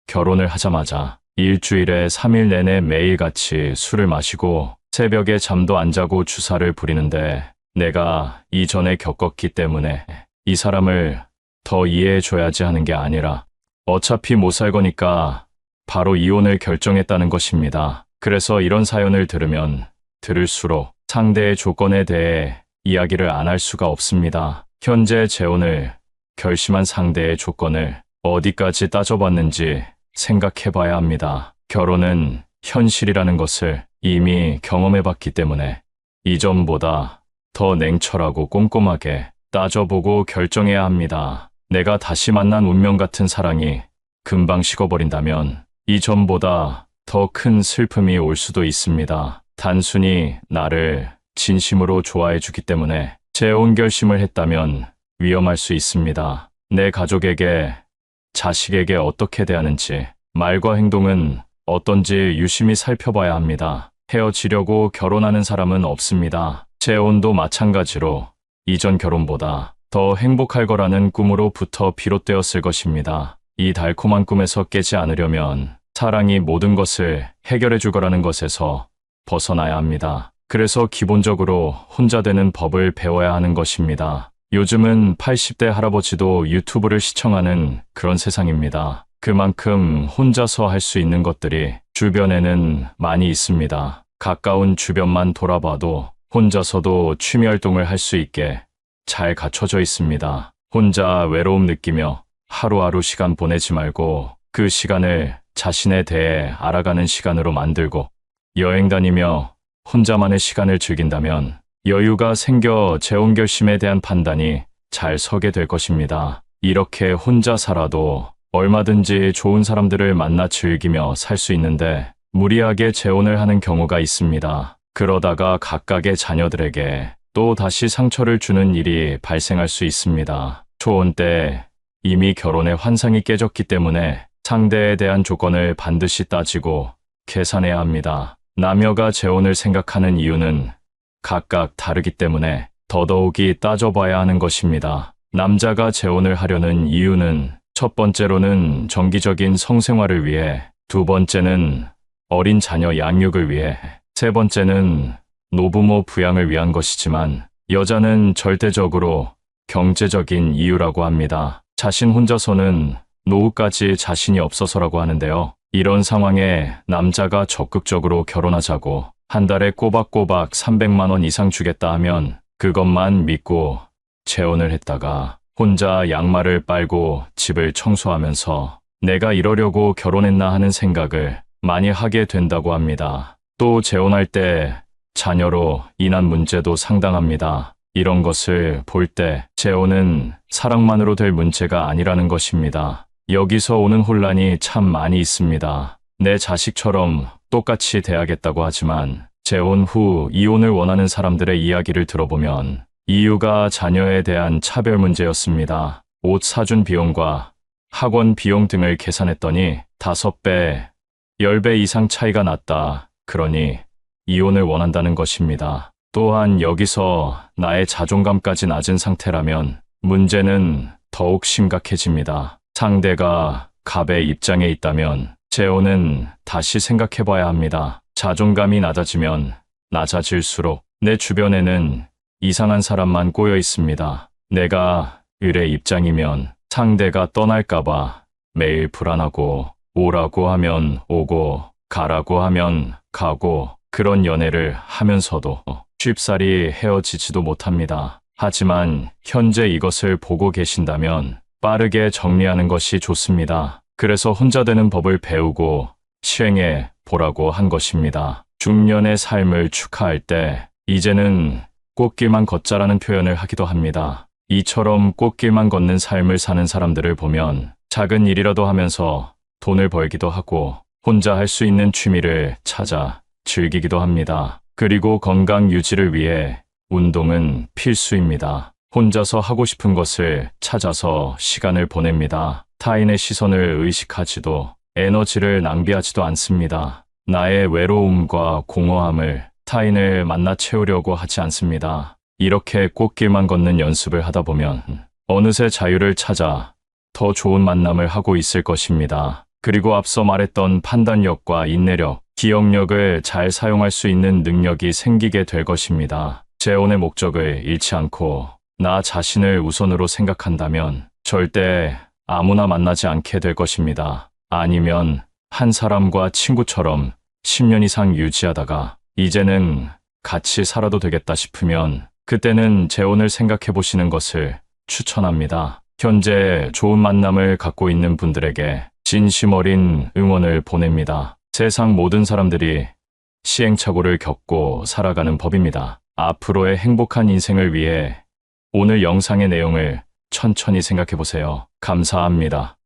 결혼을 하자마자 일주일에 3일 내내 매일같이 술을 마시고 새벽에 잠도 안 자고 주사를 부리는데 내가 이전에 겪었기 때문에 이 사람을 더 이해해줘야지 하는 게 아니라 어차피 못 살 거니까 바로 이혼을 결정했다는 것입니다. 그래서 이런 사연을 들으면 들을수록 상대의 조건에 대해 이야기를 안 할 수가 없습니다. 현재 재혼을 결심한 상대의 조건을 어디까지 따져봤는지 생각해봐야 합니다. 결혼은 현실이라는 것을 이미 경험해봤기 때문에 이전보다 더 냉철하고 꼼꼼하게 따져보고 결정해야 합니다. 내가 다시 만난 운명 같은 사랑이 금방 식어버린다면 이전보다 더 큰 슬픔이 올 수도 있습니다. 단순히 나를 진심으로 좋아해주기 때문에 재혼 결심을 했다면 위험할 수 있습니다. 내 가족에게, 자식에게 어떻게 대하는지, 말과 행동은 어떤지 유심히 살펴봐야 합니다. 헤어지려고 결혼하는 사람은 없습니다. 재혼도 마찬가지로 이전 결혼보다 더 행복할 거라는 꿈으로부터 비롯되었을 것입니다. 이 달콤한 꿈에서 깨지 않으려면 사랑이 모든 것을 해결해 줄 거라는 것에서 벗어나야 합니다. 그래서 기본적으로 혼자 되는 법을 배워야 하는 것입니다. 요즘은 80대 할아버지도 유튜브를 시청하는 그런 세상입니다. 그만큼 혼자서 할 수 있는 것들이 주변에는 많이 있습니다. 가까운 주변만 돌아봐도 혼자서도 취미 활동을 할 수 있게 잘 갖춰져 있습니다. 혼자 외로움 느끼며 하루하루 시간 보내지 말고 그 시간을 자신에 대해 알아가는 시간으로 만들고 여행 다니며 혼자만의 시간을 즐긴다면 여유가 생겨 재혼 결심에 대한 판단이 잘 서게 될 것입니다. 이렇게 혼자 살아도 얼마든지 좋은 사람들을 만나 즐기며 살 수 있는데 무리하게 재혼을 하는 경우가 있습니다. 그러다가 각각의 자녀들에게 또 다시 상처를 주는 일이 발생할 수 있습니다. 초혼 때 이미 결혼의 환상이 깨졌기 때문에 상대에 대한 조건을 반드시 따지고 계산해야 합니다. 남녀가 재혼을 생각하는 이유는 각각 다르기 때문에 더더욱이 따져봐야 하는 것입니다. 남자가 재혼을 하려는 이유는 첫 번째로는 정기적인 성생활을 위해, 두 번째는 어린 자녀 양육을 위해, 세 번째는 노부모 부양을 위한 것이지만 여자는 절대적으로 경제적인 이유라고 합니다. 자신 혼자서는 노후까지 자신이 없어서라고 하는데요. 이런 상황에 남자가 적극적으로 결혼하자고 한 달에 꼬박꼬박 300만 원 이상 주겠다 하면 그것만 믿고 재혼을 했다가 혼자 양말을 빨고 집을 청소하면서 내가 이러려고 결혼했나 하는 생각을 많이 하게 된다고 합니다. 또 재혼할 때 자녀로 인한 문제도 상당합니다. 이런 것을 볼 때 재혼은 사랑만으로 될 문제가 아니라는 것입니다. 여기서 오는 혼란이 참 많이 있습니다. 내 자식처럼 똑같이 대하겠다고 하지만 재혼 후 이혼을 원하는 사람들의 이야기를 들어보면 이유가 자녀에 대한 차별 문제였습니다. 옷 사준 비용과 학원 비용 등을 계산했더니 5배, 10배 이상 차이가 났다. 그러니 이혼을 원한다는 것입니다. 또한 여기서 나의 자존감까지 낮은 상태라면 문제는 더욱 심각해집니다. 상대가 갑의 입장에 있다면 재혼은 다시 생각해봐야 합니다. 자존감이 낮아지면 낮아질수록 내 주변에는 이상한 사람만 꼬여 있습니다. 내가 을의 입장이면 상대가 떠날까봐 매일 불안하고 오라고 하면 오고 가라고 하면 가고 그런 연애를 하면서도 쉽사리 헤어지지도 못합니다. 하지만 현재 이것을 보고 계신다면 빠르게 정리하는 것이 좋습니다. 그래서 혼자 되는 법을 배우고 시행해 보라고 한 것입니다. 중년의 삶을 축하할 때 이제는 꽃길만 걷자라는 표현을 하기도 합니다. 이처럼 꽃길만 걷는 삶을 사는 사람들을 보면 작은 일이라도 하면서 돈을 벌기도 하고 혼자 할 수 있는 취미를 찾아 즐기기도 합니다. 그리고 건강 유지를 위해 운동은 필수입니다. 혼자서 하고 싶은 것을 찾아서 시간을 보냅니다. 타인의 시선을 의식하지도 에너지를 낭비하지도 않습니다. 나의 외로움과 공허함을 타인을 만나 채우려고 하지 않습니다. 이렇게 꽃길만 걷는 연습을 하다 보면 어느새 자유를 찾아 더 좋은 만남을 하고 있을 것입니다. 그리고 앞서 말했던 판단력과 인내력, 기억력을 잘 사용할 수 있는 능력이 생기게 될 것입니다. 재혼의 목적을 잃지 않고 나 자신을 우선으로 생각한다면 절대 아무나 만나지 않게 될 것입니다. 아니면 한 사람과 친구처럼 10년 이상 유지하다가 이제는 같이 살아도 되겠다 싶으면 그때는 재혼을 생각해 보시는 것을 추천합니다. 현재 좋은 만남을 갖고 있는 분들에게 진심 어린 응원을 보냅니다. 세상 모든 사람들이 시행착오를 겪고 살아가는 법입니다. 앞으로의 행복한 인생을 위해 오늘 영상의 내용을 천천히 생각해 보세요. 감사합니다.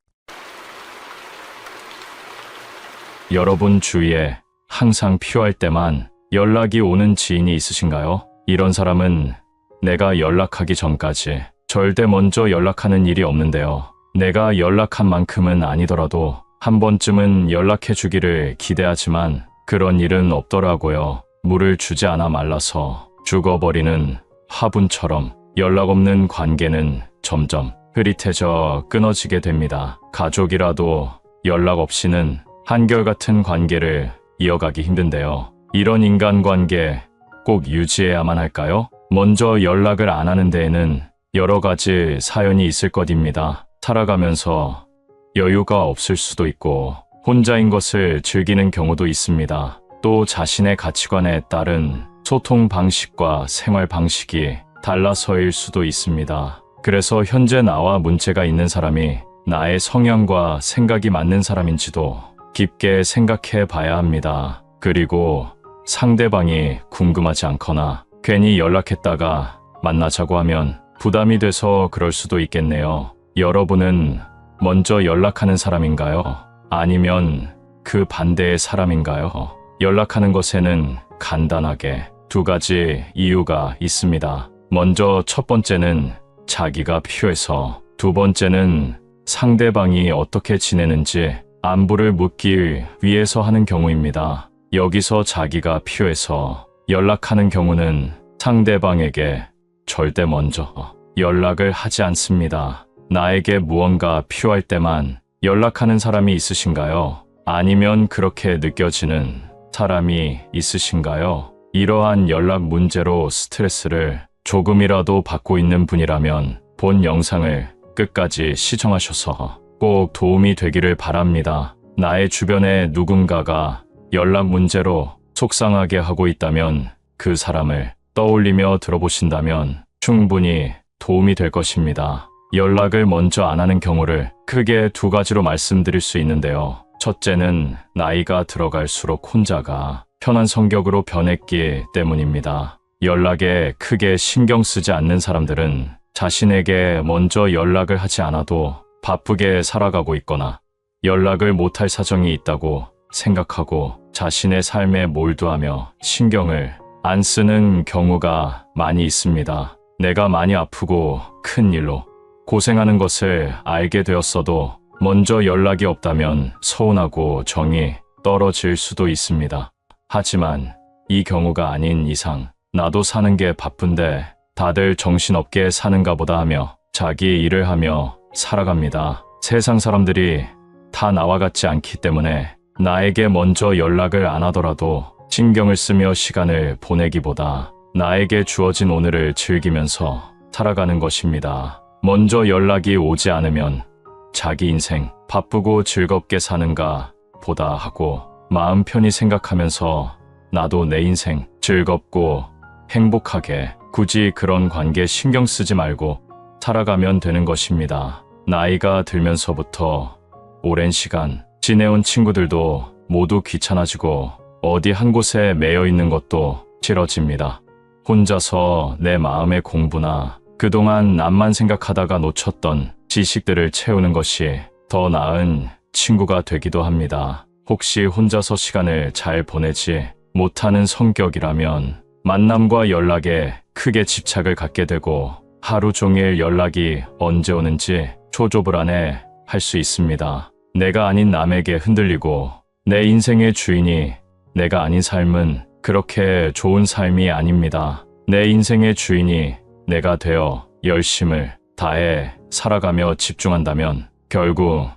여러분 주위에 항상 필요할 때만 연락이 오는 지인이 있으신가요? 이런 사람은 내가 연락하기 전까지 절대 먼저 연락하는 일이 없는데요. 내가 연락한 만큼은 아니더라도 한 번쯤은 연락해 주기를 기대하지만 그런 일은 없더라고요. 물을 주지 않아 말라서 죽어버리는 화분처럼 연락 없는 관계는 점점 흐릿해져 끊어지게 됩니다. 가족이라도 연락 없이는 한결같은 관계를 이어가기 힘든데요. 이런 인간관계 꼭 유지해야만 할까요? 먼저 연락을 안 하는 데에는 여러 가지 사연이 있을 것입니다. 살아가면서 여유가 없을 수도 있고 혼자인 것을 즐기는 경우도 있습니다. 또 자신의 가치관에 따른 소통 방식과 생활 방식이 달라서일 수도 있습니다. 그래서 현재 나와 문제가 있는 사람이 나의 성향과 생각이 맞는 사람인지도 깊게 생각해 봐야 합니다. 그리고 상대방이 궁금하지 않거나 괜히 연락했다가 만나자고 하면 부담이 돼서 그럴 수도 있겠네요. 여러분은 먼저 연락하는 사람인가요? 아니면 그 반대의 사람인가요? 연락하는 것에는 간단하게 두 가지 이유가 있습니다. 먼저 첫 번째는 자기가 필요해서, 두 번째는 상대방이 어떻게 지내는지 안부를 묻기 위해서 하는 경우입니다. 여기서 자기가 필요해서 연락하는 경우는 상대방에게 절대 먼저 연락을 하지 않습니다. 나에게 무언가 필요할 때만 연락하는 사람이 있으신가요? 아니면 그렇게 느껴지는 사람이 있으신가요? 이러한 연락 문제로 스트레스를 조금이라도 받고 있는 분이라면 본 영상을 끝까지 시청하셔서 꼭 도움이 되기를 바랍니다. 나의 주변에 누군가가 연락 문제로 속상하게 하고 있다면 그 사람을 떠올리며 들어보신다면 충분히 도움이 될 것입니다. 연락을 먼저 안 하는 경우를 크게 두 가지로 말씀드릴 수 있는데요. 첫째는 나이가 들어갈수록 혼자가 편한 성격으로 변했기 때문입니다. 연락에 크게 신경 쓰지 않는 사람들은 자신에게 먼저 연락을 하지 않아도 바쁘게 살아가고 있거나 연락을 못할 사정이 있다고 생각하고 자신의 삶에 몰두하며 신경을 안 쓰는 경우가 많이 있습니다. 내가 많이 아프고 큰 일로 고생하는 것을 알게 되었어도 먼저 연락이 없다면 서운하고 정이 떨어질 수도 있습니다. 하지만 이 경우가 아닌 이상 나도 사는 게 바쁜데 다들 정신없게 사는가 보다 하며 자기 일을 하며 살아갑니다. 세상 사람들이 다 나와 같지 않기 때문에 나에게 먼저 연락을 안 하더라도 신경을 쓰며 시간을 보내기보다 나에게 주어진 오늘을 즐기면서 살아가는 것입니다. 먼저 연락이 오지 않으면 자기 인생 바쁘고 즐겁게 사는가 보다 하고 마음 편히 생각하면서 나도 내 인생 즐겁고 행복하게 굳이 그런 관계 신경 쓰지 말고 살아가면 되는 것입니다. 나이가 들면서부터 오랜 시간 지내온 친구들도 모두 귀찮아지고 어디 한 곳에 매여 있는 것도 싫어집니다. 혼자서 내 마음의 공부나 그동안 남만 생각하다가 놓쳤던 지식들을 채우는 것이 더 나은 친구가 되기도 합니다. 혹시 혼자서 시간을 잘 보내지 못하는 성격이라면 만남과 연락에 크게 집착을 갖게 되고 하루 종일 연락이 언제 오는지 초조불안해 할 수 있습니다. 내가 아닌 남에게 흔들리고 내 인생의 주인이 내가 아닌 삶은 그렇게 좋은 삶이 아닙니다. 내 인생의 주인이 내가 되어 열심을 다해 살아가며 집중한다면 결국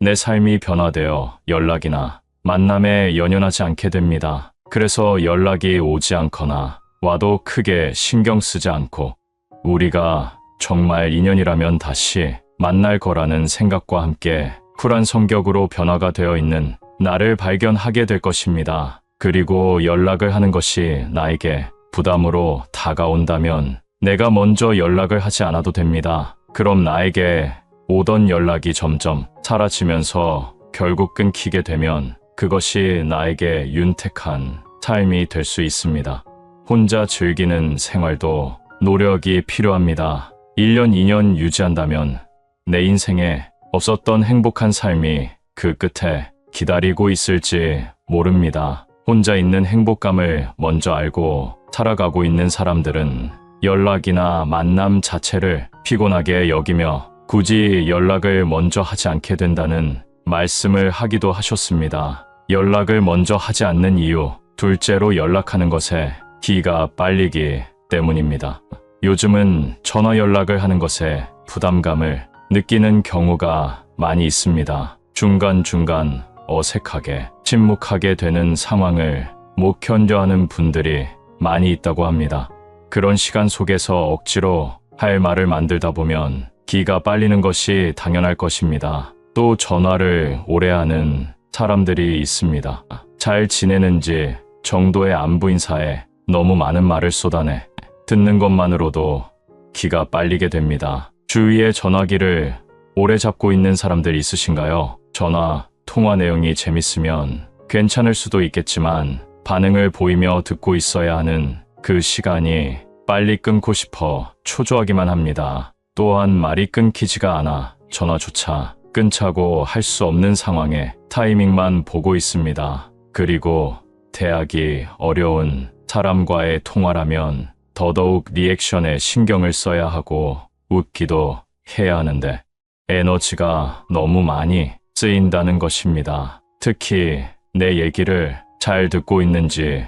내 삶이 변화되어 연락이나 만남에 연연하지 않게 됩니다. 그래서 연락이 오지 않거나 와도 크게 신경 쓰지 않고 우리가 정말 인연이라면 다시 만날 거라는 생각과 함께 쿨한 성격으로 변화가 되어 있는 나를 발견하게 될 것입니다. 그리고 연락을 하는 것이 나에게 부담으로 다가온다면 내가 먼저 연락을 하지 않아도 됩니다. 그럼 나에게 오던 연락이 점점 사라지면서 결국 끊기게 되면 그것이 나에게 윤택한 삶이 될 수 있습니다. 혼자 즐기는 생활도 노력이 필요합니다. 1년, 2년 유지한다면 내 인생에 없었던 행복한 삶이 그 끝에 기다리고 있을지 모릅니다. 혼자 있는 행복감을 먼저 알고 살아가고 있는 사람들은 연락이나 만남 자체를 피곤하게 여기며 굳이 연락을 먼저 하지 않게 된다는 말씀을 하기도 하셨습니다. 연락을 먼저 하지 않는 이유, 둘째로 연락하는 것에 기가 빨리기 때문입니다. 요즘은 전화 연락을 하는 것에 부담감을 느끼는 경우가 많이 있습니다. 중간중간 어색하게 침묵하게 되는 상황을 못 견뎌하는 분들이 많이 있다고 합니다. 그런 시간 속에서 억지로 할 말을 만들다 보면 기가 빨리는 것이 당연할 것입니다. 또 전화를 오래 하는 사람들이 있습니다. 잘 지내는지 정도의 안부 인사에 너무 많은 말을 쏟아내 듣는 것만으로도 기가 빨리게 됩니다. 주위에 전화기를 오래 잡고 있는 사람들 있으신가요? 전화, 통화 내용이 재밌으면 괜찮을 수도 있겠지만 반응을 보이며 듣고 있어야 하는 그 시간이 빨리 끊고 싶어 초조하기만 합니다. 또한 말이 끊기지가 않아 전화조차 끊자고 할 수 없는 상황에 타이밍만 보고 있습니다. 그리고 대하기 어려운 사람과의 통화라면 더더욱 리액션에 신경을 써야 하고 웃기도 해야 하는데 에너지가 너무 많이 쓰인다는 것입니다. 특히 내 얘기를 잘 듣고 있는지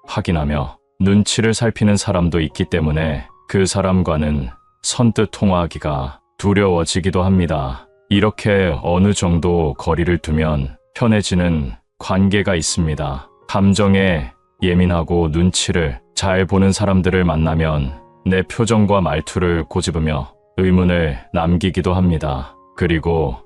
확인하며 눈치를 살피는 사람도 있기 때문에 그 사람과는 선뜻 통화하기가 두려워지기도 합니다. 이렇게 어느 정도 거리를 두면 편해지는 관계가 있습니다. 감정에 예민하고 눈치를 잘 보는 사람들을 만나면 내 표정과 말투를 꼬집으며 의문을 남기기도 합니다. 그리고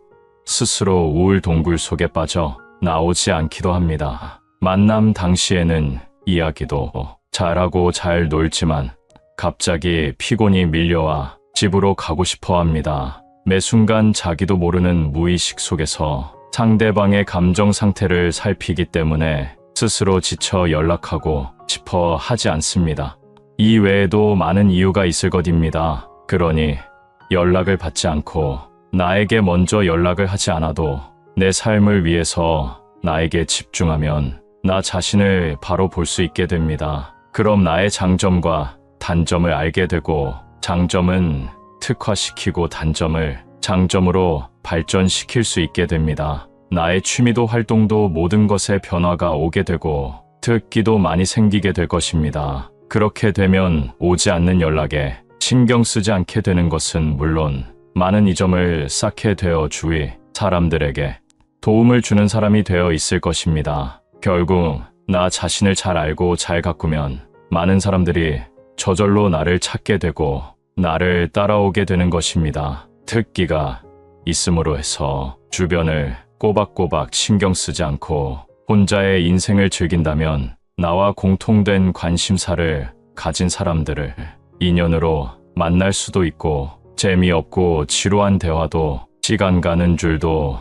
스스로 우울 동굴 속에 빠져 나오지 않기도 합니다. 만남 당시에는 이야기도 잘하고 잘 놀지만 갑자기 피곤이 밀려와 집으로 가고 싶어 합니다. 매 순간 자기도 모르는 무의식 속에서 상대방의 감정 상태를 살피기 때문에 스스로 지쳐 연락하고 싶어 하지 않습니다. 이 외에도 많은 이유가 있을 것입니다. 그러니 연락을 받지 않고 나에게 먼저 연락을 하지 않아도 내 삶을 위해서 나에게 집중하면 나 자신을 바로 볼 수 있게 됩니다. 그럼 나의 장점과 단점을 알게 되고 장점은 특화시키고 단점을 장점으로 발전시킬 수 있게 됩니다. 나의 취미도 활동도 모든 것에 변화가 오게 되고 듣기도 많이 생기게 될 것입니다. 그렇게 되면 오지 않는 연락에 신경 쓰지 않게 되는 것은 물론 많은 이점을 쌓게 되어 주위 사람들에게 도움을 주는 사람이 되어 있을 것입니다. 결국 나 자신을 잘 알고 잘 가꾸면 많은 사람들이 저절로 나를 찾게 되고 나를 따라오게 되는 것입니다. 특기가 있음으로 해서 주변을 꼬박꼬박 신경 쓰지 않고 혼자의 인생을 즐긴다면 나와 공통된 관심사를 가진 사람들을 인연으로 만날 수도 있고 재미없고 지루한 대화도 시간 가는 줄도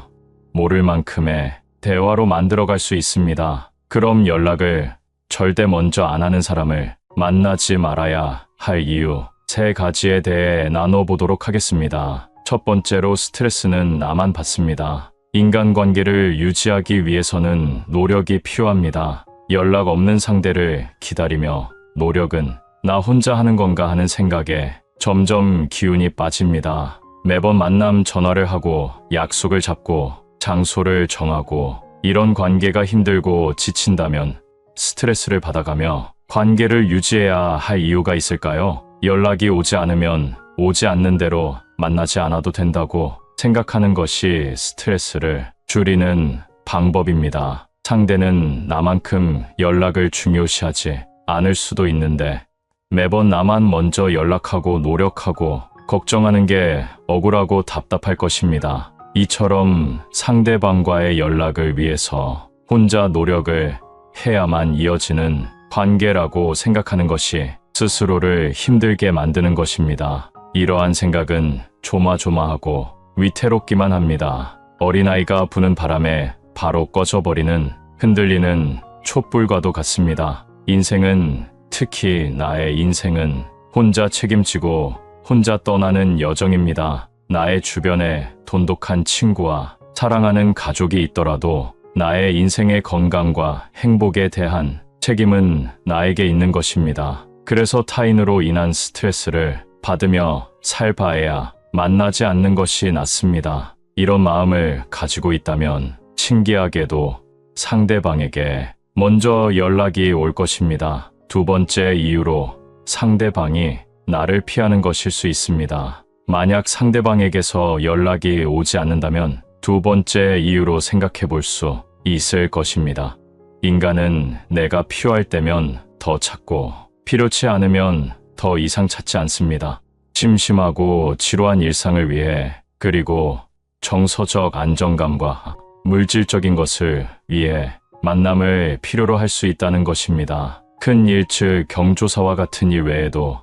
모를 만큼의 대화로 만들어갈 수 있습니다. 그럼 연락을 절대 먼저 안 하는 사람을 만나지 말아야 할 이유 3가지에 대해 나눠보도록 하겠습니다. 첫 번째로 스트레스는 나만 받습니다. 인간관계를 유지하기 위해서는 노력이 필요합니다. 연락 없는 상대를 기다리며 노력은 나 혼자 하는 건가 하는 생각에 점점 기운이 빠집니다. 매번 만남 전화를 하고 약속을 잡고 장소를 정하고 이런 관계가 힘들고 지친다면 스트레스를 받아가며 관계를 유지해야 할 이유가 있을까요? 연락이 오지 않으면 오지 않는 대로 만나지 않아도 된다고 생각하는 것이 스트레스를 줄이는 방법입니다. 상대는 나만큼 연락을 중요시하지 않을 수도 있는데 매번 나만 먼저 연락하고 노력하고 걱정하는 게 억울하고 답답할 것입니다. 이처럼 상대방과의 연락을 위해서 혼자 노력을 해야만 이어지는 관계라고 생각하는 것이 스스로를 힘들게 만드는 것입니다. 이러한 생각은 조마조마하고 위태롭기만 합니다. 어린아이가 부는 바람에 바로 꺼져버리는 흔들리는 촛불과도 같습니다. 인생은, 특히 나의 인생은 혼자 책임지고 혼자 떠나는 여정입니다. 나의 주변에 돈독한 친구와 사랑하는 가족이 있더라도 나의 인생의 건강과 행복에 대한 책임은 나에게 있는 것입니다. 그래서 타인으로 인한 스트레스를 받으며 살 바에야 만나지 않는 것이 낫습니다. 이런 마음을 가지고 있다면 신기하게도 상대방에게 먼저 연락이 올 것입니다. 두 번째 이유로 상대방이 나를 피하는 것일 수 있습니다. 만약 상대방에게서 연락이 오지 않는다면 두 번째 이유로 생각해 볼 수 있을 것입니다. 인간은 내가 필요할 때면 더 찾고 필요치 않으면 더 이상 찾지 않습니다. 심심하고 지루한 일상을 위해, 그리고 정서적 안정감과 물질적인 것을 위해 만남을 필요로 할 수 있다는 것입니다. 큰 일, 즉 경조사와 같은 일 외에도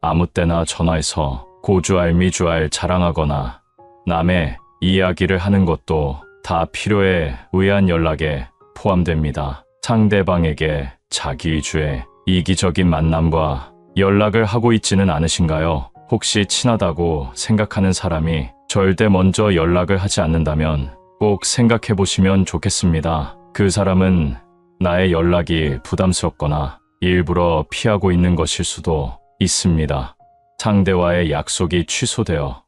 아무 때나 전화해서 고주알미주알 자랑하거나 남의 이야기를 하는 것도 다 필요에 의한 연락에 포함됩니다. 상대방에게 자기 위주의 이기적인 만남과 연락을 하고 있지는 않으신가요? 혹시 친하다고 생각하는 사람이 절대 먼저 연락을 하지 않는다면 꼭 생각해 보시면 좋겠습니다. 그 사람은 나의 연락이 부담스럽거나 일부러 피하고 있는 것일 수도 있습니다. 상대와의 약속이 취소되어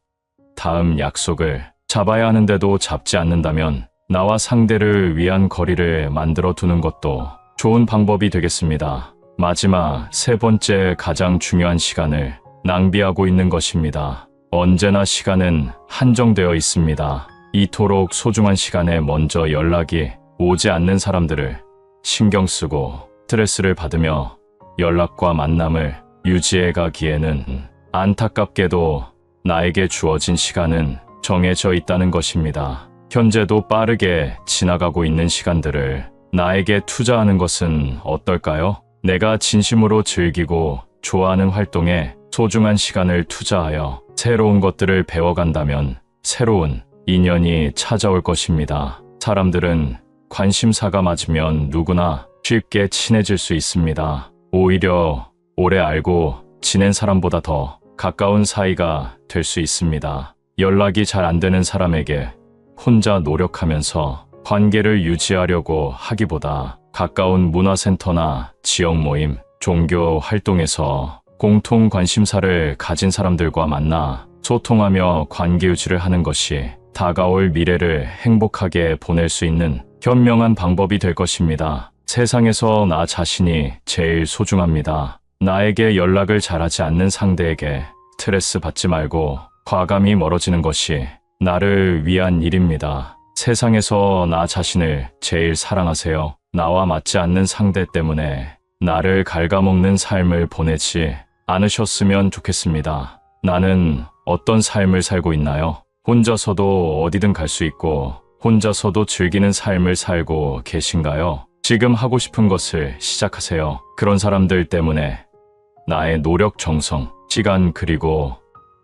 다음 약속을 잡아야 하는데도 잡지 않는다면 나와 상대를 위한 거리를 만들어 두는 것도 좋은 방법이 되겠습니다. 마지막 세 번째, 가장 중요한 시간을 낭비하고 있는 것입니다. 언제나 시간은 한정되어 있습니다. 이토록 소중한 시간에 먼저 연락이 오지 않는 사람들을 신경 쓰고 스트레스를 받으며 연락과 만남을 유지해 가기에는 안타깝게도 나에게 주어진 시간은 정해져 있다는 것입니다. 현재도 빠르게 지나가고 있는 시간들을 나에게 투자하는 것은 어떨까요? 내가 진심으로 즐기고 좋아하는 활동에 소중한 시간을 투자하여 새로운 것들을 배워간다면 새로운 인연이 찾아올 것입니다. 사람들은 관심사가 맞으면 누구나 쉽게 친해질 수 있습니다. 오히려 오래 알고 지낸 사람보다 더 가까운 사이가 될 수 있습니다. 연락이 잘 안 되는 사람에게 혼자 노력하면서 관계를 유지하려고 하기보다 가까운 문화센터나 지역 모임, 종교 활동에서 공통 관심사를 가진 사람들과 만나 소통하며 관계 유지를 하는 것이 다가올 미래를 행복하게 보낼 수 있는 현명한 방법이 될 것입니다. 세상에서 나 자신이 제일 소중합니다. 나에게 연락을 잘하지 않는 상대에게 스트레스 받지 말고 과감히 멀어지는 것이 나를 위한 일입니다. 세상에서 나 자신을 제일 사랑하세요. 나와 맞지 않는 상대 때문에 나를 갉아먹는 삶을 보내지 않으셨으면 좋겠습니다. 나는 어떤 삶을 살고 있나요? 혼자서도 어디든 갈 수 있고 혼자서도 즐기는 삶을 살고 계신가요? 지금 하고 싶은 것을 시작하세요. 그런 사람들 때문에 나의 노력, 정성, 시간 그리고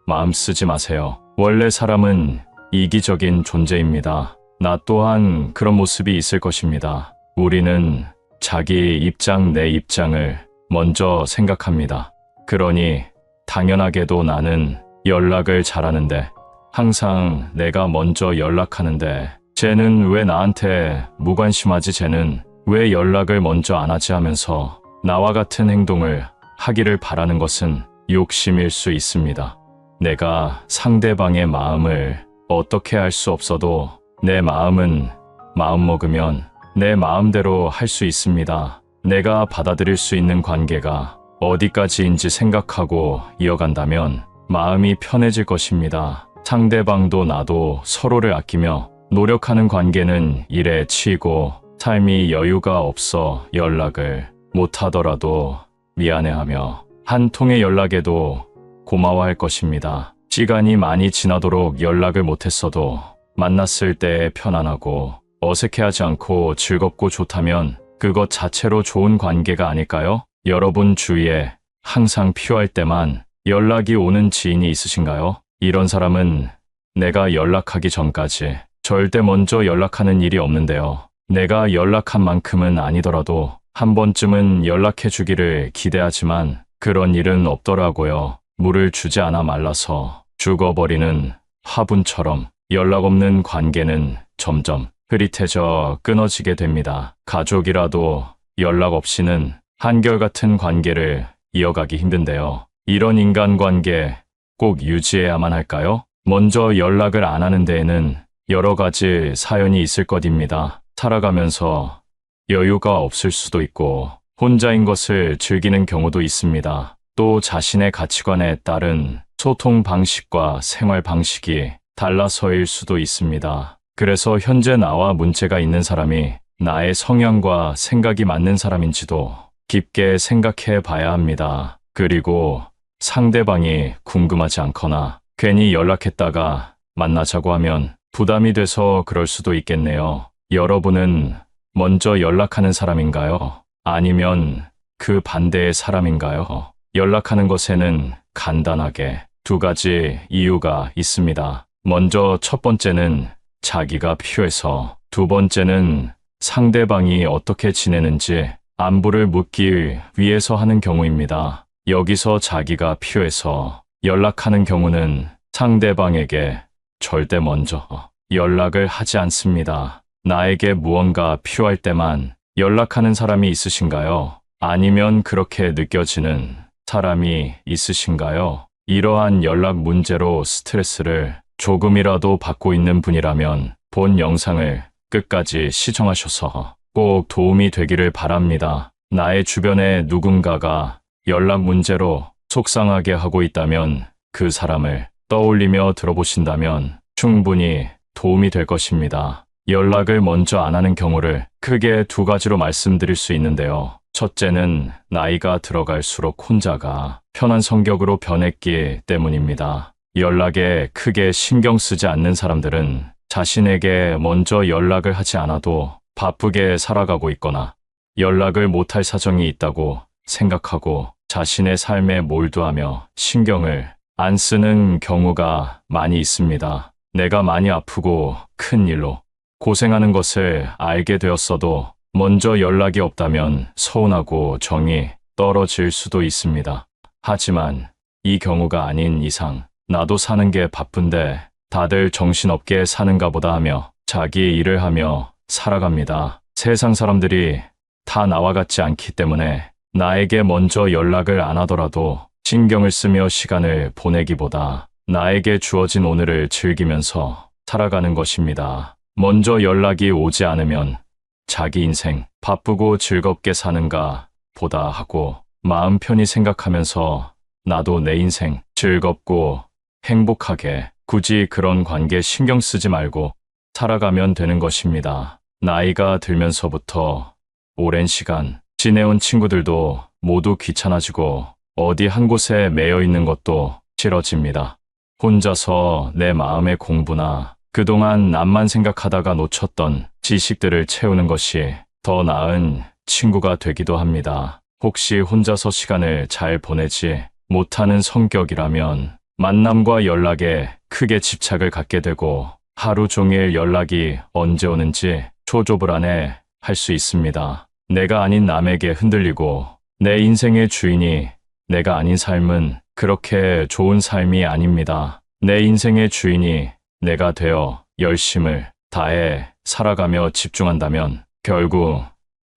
마음 쓰지 마세요. 원래 사람은 이기적인 존재입니다. 나 또한 그런 모습이 있을 것입니다. 우리는 자기 입장, 내 입장을 먼저 생각합니다. 그러니 당연하게도 나는 연락을 잘하는데 항상 내가 먼저 연락하는데 쟤는 왜 나한테 무관심하지, 쟤는 왜 연락을 먼저 안 하지 하면서 나와 같은 행동을 하기를 바라는 것은 욕심일 수 있습니다. 내가 상대방의 마음을 어떻게 알 수 없어도 내 마음은 마음먹으면 내 마음대로 할 수 있습니다. 내가 받아들일 수 있는 관계가 어디까지인지 생각하고 이어간다면 마음이 편해질 것입니다. 상대방도 나도 서로를 아끼며 노력하는 관계는 일에 치이고 삶이 여유가 없어 연락을 못하더라도 미안해하며 한 통의 연락에도 고마워할 것입니다. 시간이 많이 지나도록 연락을 못했어도 만났을 때 편안하고 어색해하지 않고 즐겁고 좋다면 그것 자체로 좋은 관계가 아닐까요? 여러분 주위에 항상 필요할 때만 연락이 오는 지인이 있으신가요? 이런 사람은 내가 연락하기 전까지 절대 먼저 연락하는 일이 없는데요. 내가 연락한 만큼은 아니더라도 한 번쯤은 연락해 주기를 기대하지만 그런 일은 없더라고요. 물을 주지 않아 말라서 죽어버리는 화분처럼 연락 없는 관계는 점점 흐릿해져 끊어지게 됩니다. 가족이라도 연락 없이는 한결같은 관계를 이어가기 힘든데요. 이런 인간관계 꼭 유지해야만 할까요? 먼저 연락을 안 하는 데에는 여러 가지 사연이 있을 것입니다. 살아가면서 여유가 없을 수도 있고 혼자인 것을 즐기는 경우도 있습니다. 또 자신의 가치관에 따른 소통 방식과 생활 방식이 달라서일 수도 있습니다. 그래서 현재 나와 문제가 있는 사람이 나의 성향과 생각이 맞는 사람인지도 깊게 생각해 봐야 합니다. 그리고 상대방이 궁금하지 않거나 괜히 연락했다가 만나자고 하면 부담이 돼서 그럴 수도 있겠네요. 여러분은 먼저 연락하는 사람인가요? 아니면 그 반대의 사람인가요? 연락하는 것에는 간단하게 두 가지 이유가 있습니다. 먼저 첫 번째는 자기가 필요해서, 두 번째는 상대방이 어떻게 지내는지 안부를 묻기 위해서 하는 경우입니다. 여기서 자기가 필요해서 연락하는 경우는 상대방에게 절대 먼저 연락을 하지 않습니다. 나에게 무언가 필요할 때만 연락하는 사람이 있으신가요? 아니면 그렇게 느껴지는 사람이 있으신가요? 이러한 연락 문제로 스트레스를 조금이라도 받고 있는 분이라면 본 영상을 끝까지 시청하셔서 꼭 도움이 되기를 바랍니다. 나의 주변에 누군가가 연락 문제로 속상하게 하고 있다면 그 사람을 떠올리며 들어보신다면 충분히 도움이 될 것입니다. 연락을 먼저 안 하는 경우를 크게 두 가지로 말씀드릴 수 있는데요. 첫째는 나이가 들어갈수록 혼자가 편한 성격으로 변했기 때문입니다. 연락에 크게 신경 쓰지 않는 사람들은 자신에게 먼저 연락을 하지 않아도 바쁘게 살아가고 있거나 연락을 못할 사정이 있다고 생각하고 자신의 삶에 몰두하며 신경을 안 쓰는 경우가 많이 있습니다. 내가 많이 아프고 큰 일로 고생하는 것을 알게 되었어도 먼저 연락이 없다면 서운하고 정이 떨어질 수도 있습니다. 하지만 이 경우가 아닌 이상 나도 사는 게 바쁜데 다들 정신없게 사는가 보다 하며 자기 일을 하며 살아갑니다. 세상 사람들이 다 나와 같지 않기 때문에 나에게 먼저 연락을 안 하더라도 신경을 쓰며 시간을 보내기보다 나에게 주어진 오늘을 즐기면서 살아가는 것입니다. 먼저 연락이 오지 않으면 자기 인생 바쁘고 즐겁게 사는가 보다 하고 마음 편히 생각하면서 나도 내 인생 즐겁고 행복하게 굳이 그런 관계 신경 쓰지 말고 살아가면 되는 것입니다. 나이가 들면서부터 오랜 시간 지내온 친구들도 모두 귀찮아지고 어디 한 곳에 매여 있는 것도 싫어집니다. 혼자서 내 마음의 공부나 그동안 남만 생각하다가 놓쳤던 지식들을 채우는 것이 더 나은 친구가 되기도 합니다. 혹시 혼자서 시간을 잘 보내지 못하는 성격이라면 만남과 연락에 크게 집착을 갖게 되고 하루 종일 연락이 언제 오는지 초조불안해 할 수 있습니다. 내가 아닌 남에게 흔들리고 내 인생의 주인이 내가 아닌 삶은 그렇게 좋은 삶이 아닙니다. 내 인생의 주인이 내가 되어 열심을 다해 살아가며 집중한다면 결국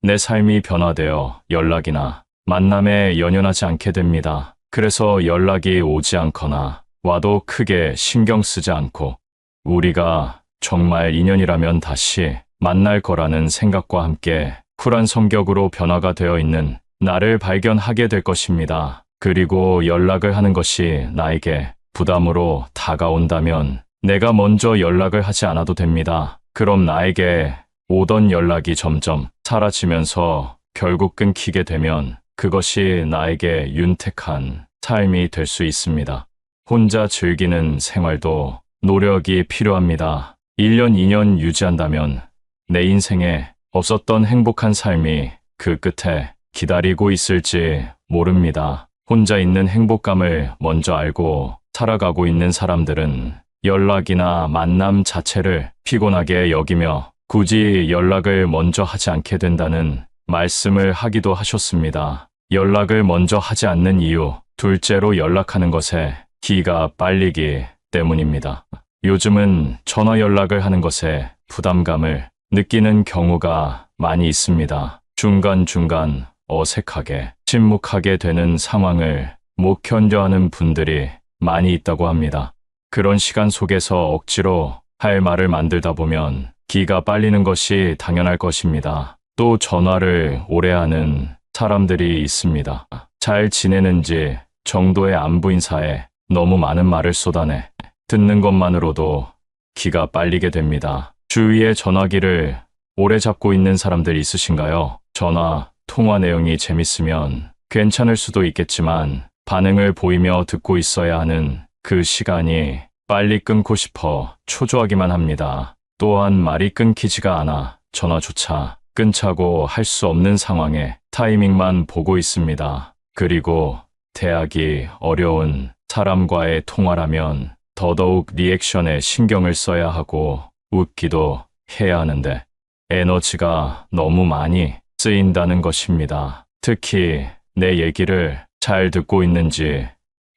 내 삶이 변화되어 연락이나 만남에 연연하지 않게 됩니다. 그래서 연락이 오지 않거나 와도 크게 신경 쓰지 않고 우리가 정말 인연이라면 다시 만날 거라는 생각과 함께 쿨한 성격으로 변화가 되어 있는 나를 발견하게 될 것입니다. 그리고 연락을 하는 것이 나에게 부담으로 다가온다면 내가 먼저 연락을 하지 않아도 됩니다. 그럼 나에게 오던 연락이 점점 사라지면서 결국 끊기게 되면 그것이 나에게 윤택한 삶이 될 수 있습니다. 혼자 즐기는 생활도 노력이 필요합니다. 1년, 2년 유지한다면 내 인생에 없었던 행복한 삶이 그 끝에 기다리고 있을지 모릅니다. 혼자 있는 행복감을 먼저 알고 살아가고 있는 사람들은 연락이나 만남 자체를 피곤하게 여기며 굳이 연락을 먼저 하지 않게 된다는 말씀을 하기도 하셨습니다. 연락을 먼저 하지 않는 이유, 둘째로 연락하는 것에 기가 빨리기 때문입니다. 요즘은 전화 연락을 하는 것에 부담감을 느끼는 경우가 많이 있습니다. 중간중간 어색하게 침묵하게 되는 상황을 못 견뎌하는 분들이 많이 있다고 합니다. 그런 시간 속에서 억지로 할 말을 만들다 보면 기가 빨리는 것이 당연할 것입니다. 또 전화를 오래 하는 사람들이 있습니다. 잘 지내는지 정도의 안부 인사에 너무 많은 말을 쏟아내 듣는 것만으로도 기가 빨리게 됩니다. 주위에 전화기를 오래 잡고 있는 사람들 있으신가요? 전화, 통화 내용이 재밌으면 괜찮을 수도 있겠지만 반응을 보이며 듣고 있어야 하는 그 시간이 빨리 끊고 싶어 초조하기만 합니다. 또한 말이 끊기지가 않아 전화조차 끊자고 할 수 없는 상황에 타이밍만 보고 있습니다. 그리고 대하기 어려운 사람과의 통화라면 더더욱 리액션에 신경을 써야 하고 웃기도 해야 하는데 에너지가 너무 많이 쓰인다는 것입니다. 특히 내 얘기를 잘 듣고 있는지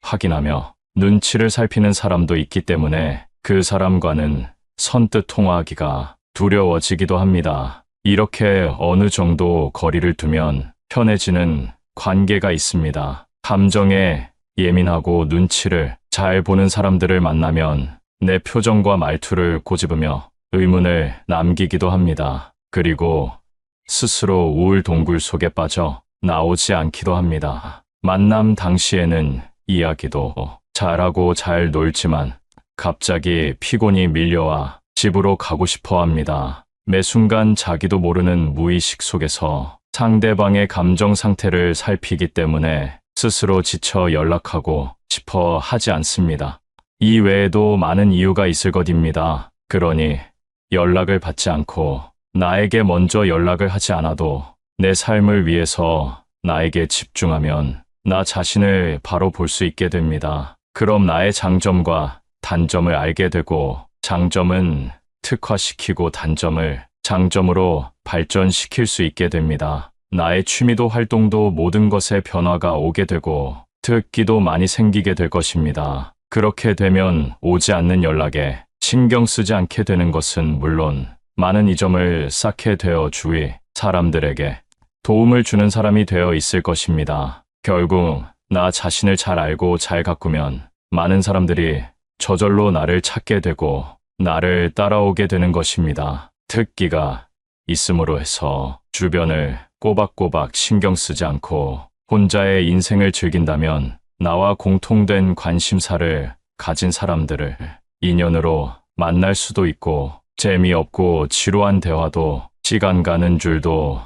확인하며 눈치를 살피는 사람도 있기 때문에 그 사람과는 선뜻 통화하기가 두려워지기도 합니다. 이렇게 어느 정도 거리를 두면 편해지는 관계가 있습니다. 감정에 예민하고 눈치를 잘 보는 사람들을 만나면 내 표정과 말투를 꼬집으며 의문을 남기기도 합니다. 그리고 스스로 우울 동굴 속에 빠져 나오지 않기도 합니다. 만남 당시에는 이야기도 잘하고 잘 놀지만 갑자기 피곤이 밀려와 집으로 가고 싶어 합니다. 매 순간 자기도 모르는 무의식 속에서 상대방의 감정 상태를 살피기 때문에 스스로 지쳐 연락하고 싶어 하지 않습니다. 이 외에도 많은 이유가 있을 것입니다. 그러니 연락을 받지 않고 나에게 먼저 연락을 하지 않아도 내 삶을 위해서 나에게 집중하면 나 자신을 바로 볼 수 있게 됩니다. 그럼 나의 장점과 단점을 알게 되고 장점은 특화시키고 단점을 장점으로 발전시킬 수 있게 됩니다. 나의 취미도 활동도 모든 것에 변화가 오게 되고 특기도 많이 생기게 될 것입니다. 그렇게 되면 오지 않는 연락에 신경 쓰지 않게 되는 것은 물론 많은 이점을 쌓게 되어 주위 사람들에게 도움을 주는 사람이 되어 있을 것입니다. 결국 나 자신을 잘 알고 잘 가꾸면 많은 사람들이 저절로 나를 찾게 되고 나를 따라오게 되는 것입니다. 특기가 있음으로 해서 주변을 꼬박꼬박 신경 쓰지 않고 혼자의 인생을 즐긴다면 나와 공통된 관심사를 가진 사람들을 인연으로 만날 수도 있고 재미없고 지루한 대화도 시간 가는 줄도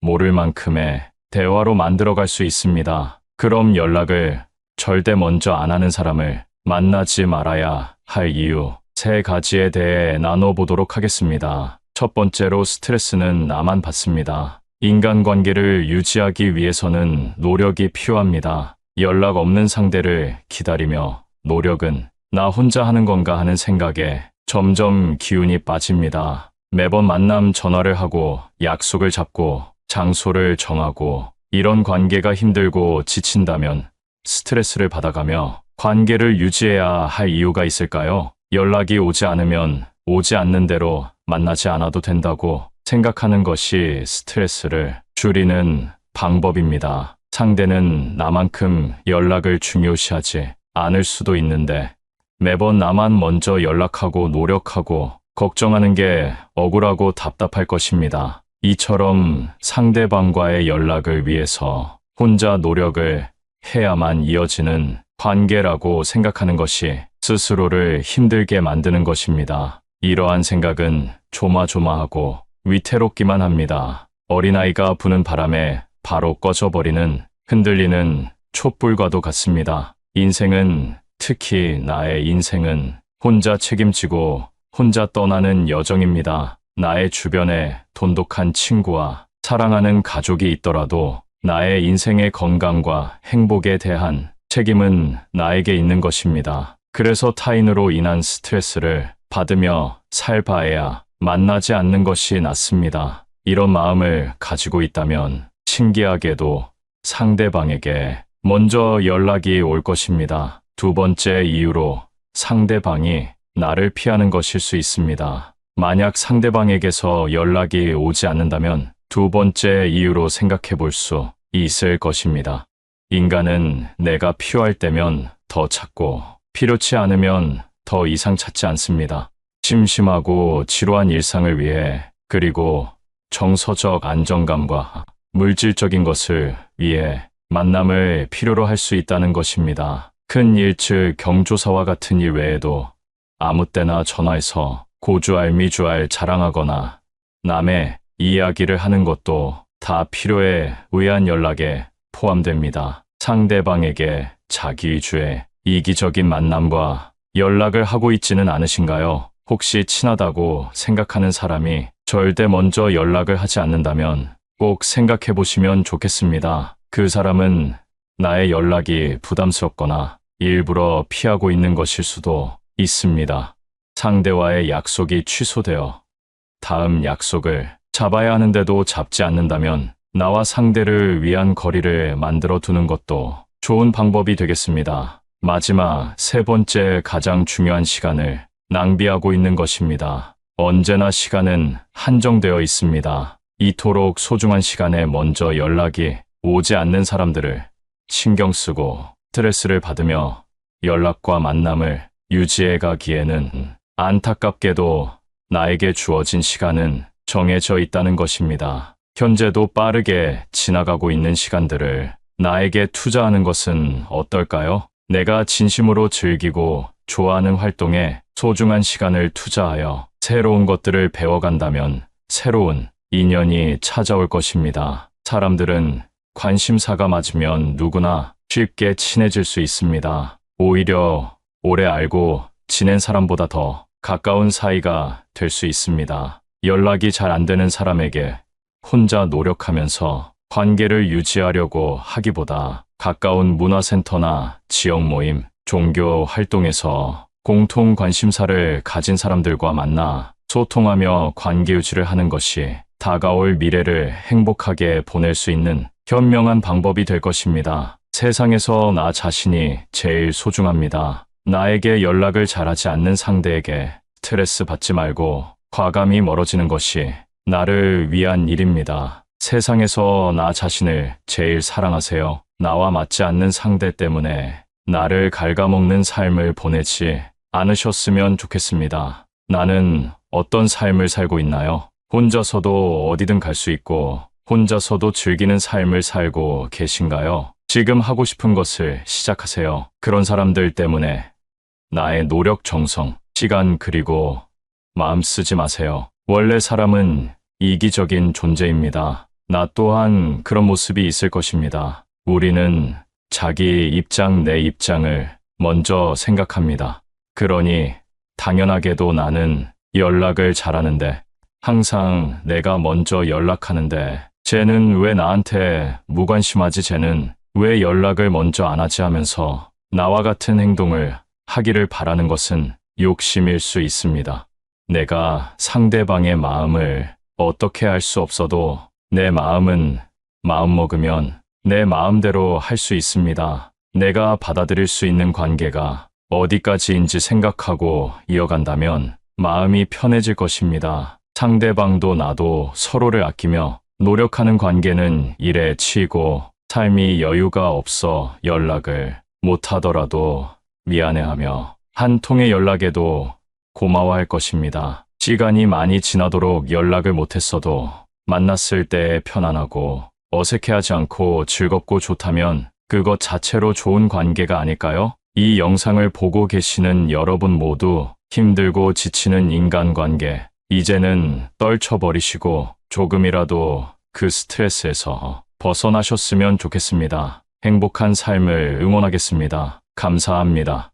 모를 만큼의 대화로 만들어갈 수 있습니다. 그럼 연락을 절대 먼저 안 하는 사람을 만나지 말아야 할 이유 3가지에 대해 나눠보도록 하겠습니다. 첫 번째로 스트레스는 나만 받습니다. 인간관계를 유지하기 위해서는 노력이 필요합니다. 연락 없는 상대를 기다리며 노력은 나 혼자 하는 건가 하는 생각에 점점 기운이 빠집니다. 매번 만남 전화를 하고 약속을 잡고 장소를 정하고 이런 관계가 힘들고 지친다면 스트레스를 받아가며 관계를 유지해야 할 이유가 있을까요? 연락이 오지 않으면 오지 않는 대로 만나지 않아도 된다고 생각하는 것이 스트레스를 줄이는 방법입니다. 상대는 나만큼 연락을 중요시하지 않을 수도 있는데 매번 나만 먼저 연락하고 노력하고 걱정하는 게 억울하고 답답할 것입니다. 이처럼 상대방과의 연락을 위해서 혼자 노력을 해야만 이어지는 관계라고 생각하는 것이 스스로를 힘들게 만드는 것입니다. 이러한 생각은 조마조마하고 위태롭기만 합니다. 어린아이가 부는 바람에 바로 꺼져버리는 흔들리는 촛불과도 같습니다. 인생은 특히 나의 인생은 혼자 책임지고 혼자 떠나는 여정입니다. 나의 주변에 돈독한 친구와 사랑하는 가족이 있더라도 나의 인생의 건강과 행복에 대한 책임은 나에게 있는 것입니다. 그래서 타인으로 인한 스트레스를 받으며 살 바에야 만나지 않는 것이 낫습니다. 이런 마음을 가지고 있다면 신기하게도 상대방에게 먼저 연락이 올 것입니다. 두 번째 이유로 상대방이 나를 피하는 것일 수 있습니다. 만약 상대방에게서 연락이 오지 않는다면 두 번째 이유로 생각해 볼 수 있을 것입니다. 인간은 내가 필요할 때면 더 찾고 필요치 않으면 더 이상 찾지 않습니다. 심심하고 지루한 일상을 위해 그리고 정서적 안정감과 물질적인 것을 위해 만남을 필요로 할 수 있다는 것입니다. 큰 일, 즉 경조사와 같은 일 외에도 아무 때나 전화해서 고주알 미주알 자랑하거나 남의 이야기를 하는 것도 다 필요에 의한 연락에 포함됩니다. 상대방에게 자기 위주의 이기적인 만남과 연락을 하고 있지는 않으신가요? 혹시 친하다고 생각하는 사람이 절대 먼저 연락을 하지 않는다면 꼭 생각해 보시면 좋겠습니다. 그 사람은 나의 연락이 부담스럽거나 일부러 피하고 있는 것일 수도 있습니다. 상대와의 약속이 취소되어 다음 약속을 잡아야 하는데도 잡지 않는다면 나와 상대를 위한 거리를 만들어 두는 것도 좋은 방법이 되겠습니다. 마지막 세 번째 가장 중요한 시간을 낭비하고 있는 것입니다. 언제나 시간은 한정되어 있습니다. 이토록 소중한 시간에 먼저 연락이 오지 않는 사람들을 신경 쓰고 스트레스를 받으며 연락과 만남을 유지해 가기에는 안타깝게도 나에게 주어진 시간은 정해져 있다는 것입니다. 현재도 빠르게 지나가고 있는 시간들을 나에게 투자하는 것은 어떨까요? 내가 진심으로 즐기고 좋아하는 활동에 소중한 시간을 투자하여 새로운 것들을 배워간다면 새로운 인연이 찾아올 것입니다. 사람들은 관심사가 맞으면 누구나 쉽게 친해질 수 있습니다. 오히려 오래 알고 지낸 사람보다 더 가까운 사이가 될 수 있습니다. 연락이 잘 안 되는 사람에게 혼자 노력하면서 관계를 유지하려고 하기보다 가까운 문화센터나 지역 모임, 종교 활동에서 공통 관심사를 가진 사람들과 만나 소통하며 관계 유지를 하는 것이 다가올 미래를 행복하게 보낼 수 있는 현명한 방법이 될 것입니다. 세상에서 나 자신이 제일 소중합니다. 나에게 연락을 잘하지 않는 상대에게 스트레스 받지 말고 과감히 멀어지는 것이 나를 위한 일입니다. 세상에서 나 자신을 제일 사랑하세요. 나와 맞지 않는 상대 때문에 나를 갉아먹는 삶을 보내지 않으셨으면 좋겠습니다. 나는 어떤 삶을 살고 있나요? 혼자서도 어디든 갈 수 있고 혼자서도 즐기는 삶을 살고 계신가요? 지금 하고 싶은 것을 시작하세요. 그런 사람들 때문에 나의 노력, 정성, 시간 그리고 마음 쓰지 마세요. 원래 사람은 이기적인 존재입니다. 나 또한 그런 모습이 있을 것입니다. 우리는 자기 입장, 내 입장을 먼저 생각합니다. 그러니 당연하게도 나는 연락을 잘하는데 항상 내가 먼저 연락하는데 쟤는 왜 나한테 무관심하지? 쟤는 왜 연락을 먼저 안 하지? 하면서 나와 같은 행동을 하기를 바라는 것은 욕심일 수 있습니다. 내가 상대방의 마음을 어떻게 할 수 없어도 내 마음은 마음먹으면 내 마음대로 할 수 있습니다. 내가 받아들일 수 있는 관계가 어디까지인지 생각하고 이어간다면 마음이 편해질 것입니다. 상대방도 나도 서로를 아끼며 노력하는 관계는 일에 치이고 삶이 여유가 없어 연락을 못하더라도 미안해하며 한 통의 연락에도 고마워할 것입니다. 시간이 많이 지나도록 연락을 못했어도 만났을 때 편안하고 어색해하지 않고 즐겁고 좋다면 그것 자체로 좋은 관계가 아닐까요? 이 영상을 보고 계시는 여러분 모두 힘들고 지치는 인간관계 이제는 떨쳐버리시고 조금이라도 그 스트레스에서 벗어나셨으면 좋겠습니다. 행복한 삶을 응원하겠습니다. 감사합니다.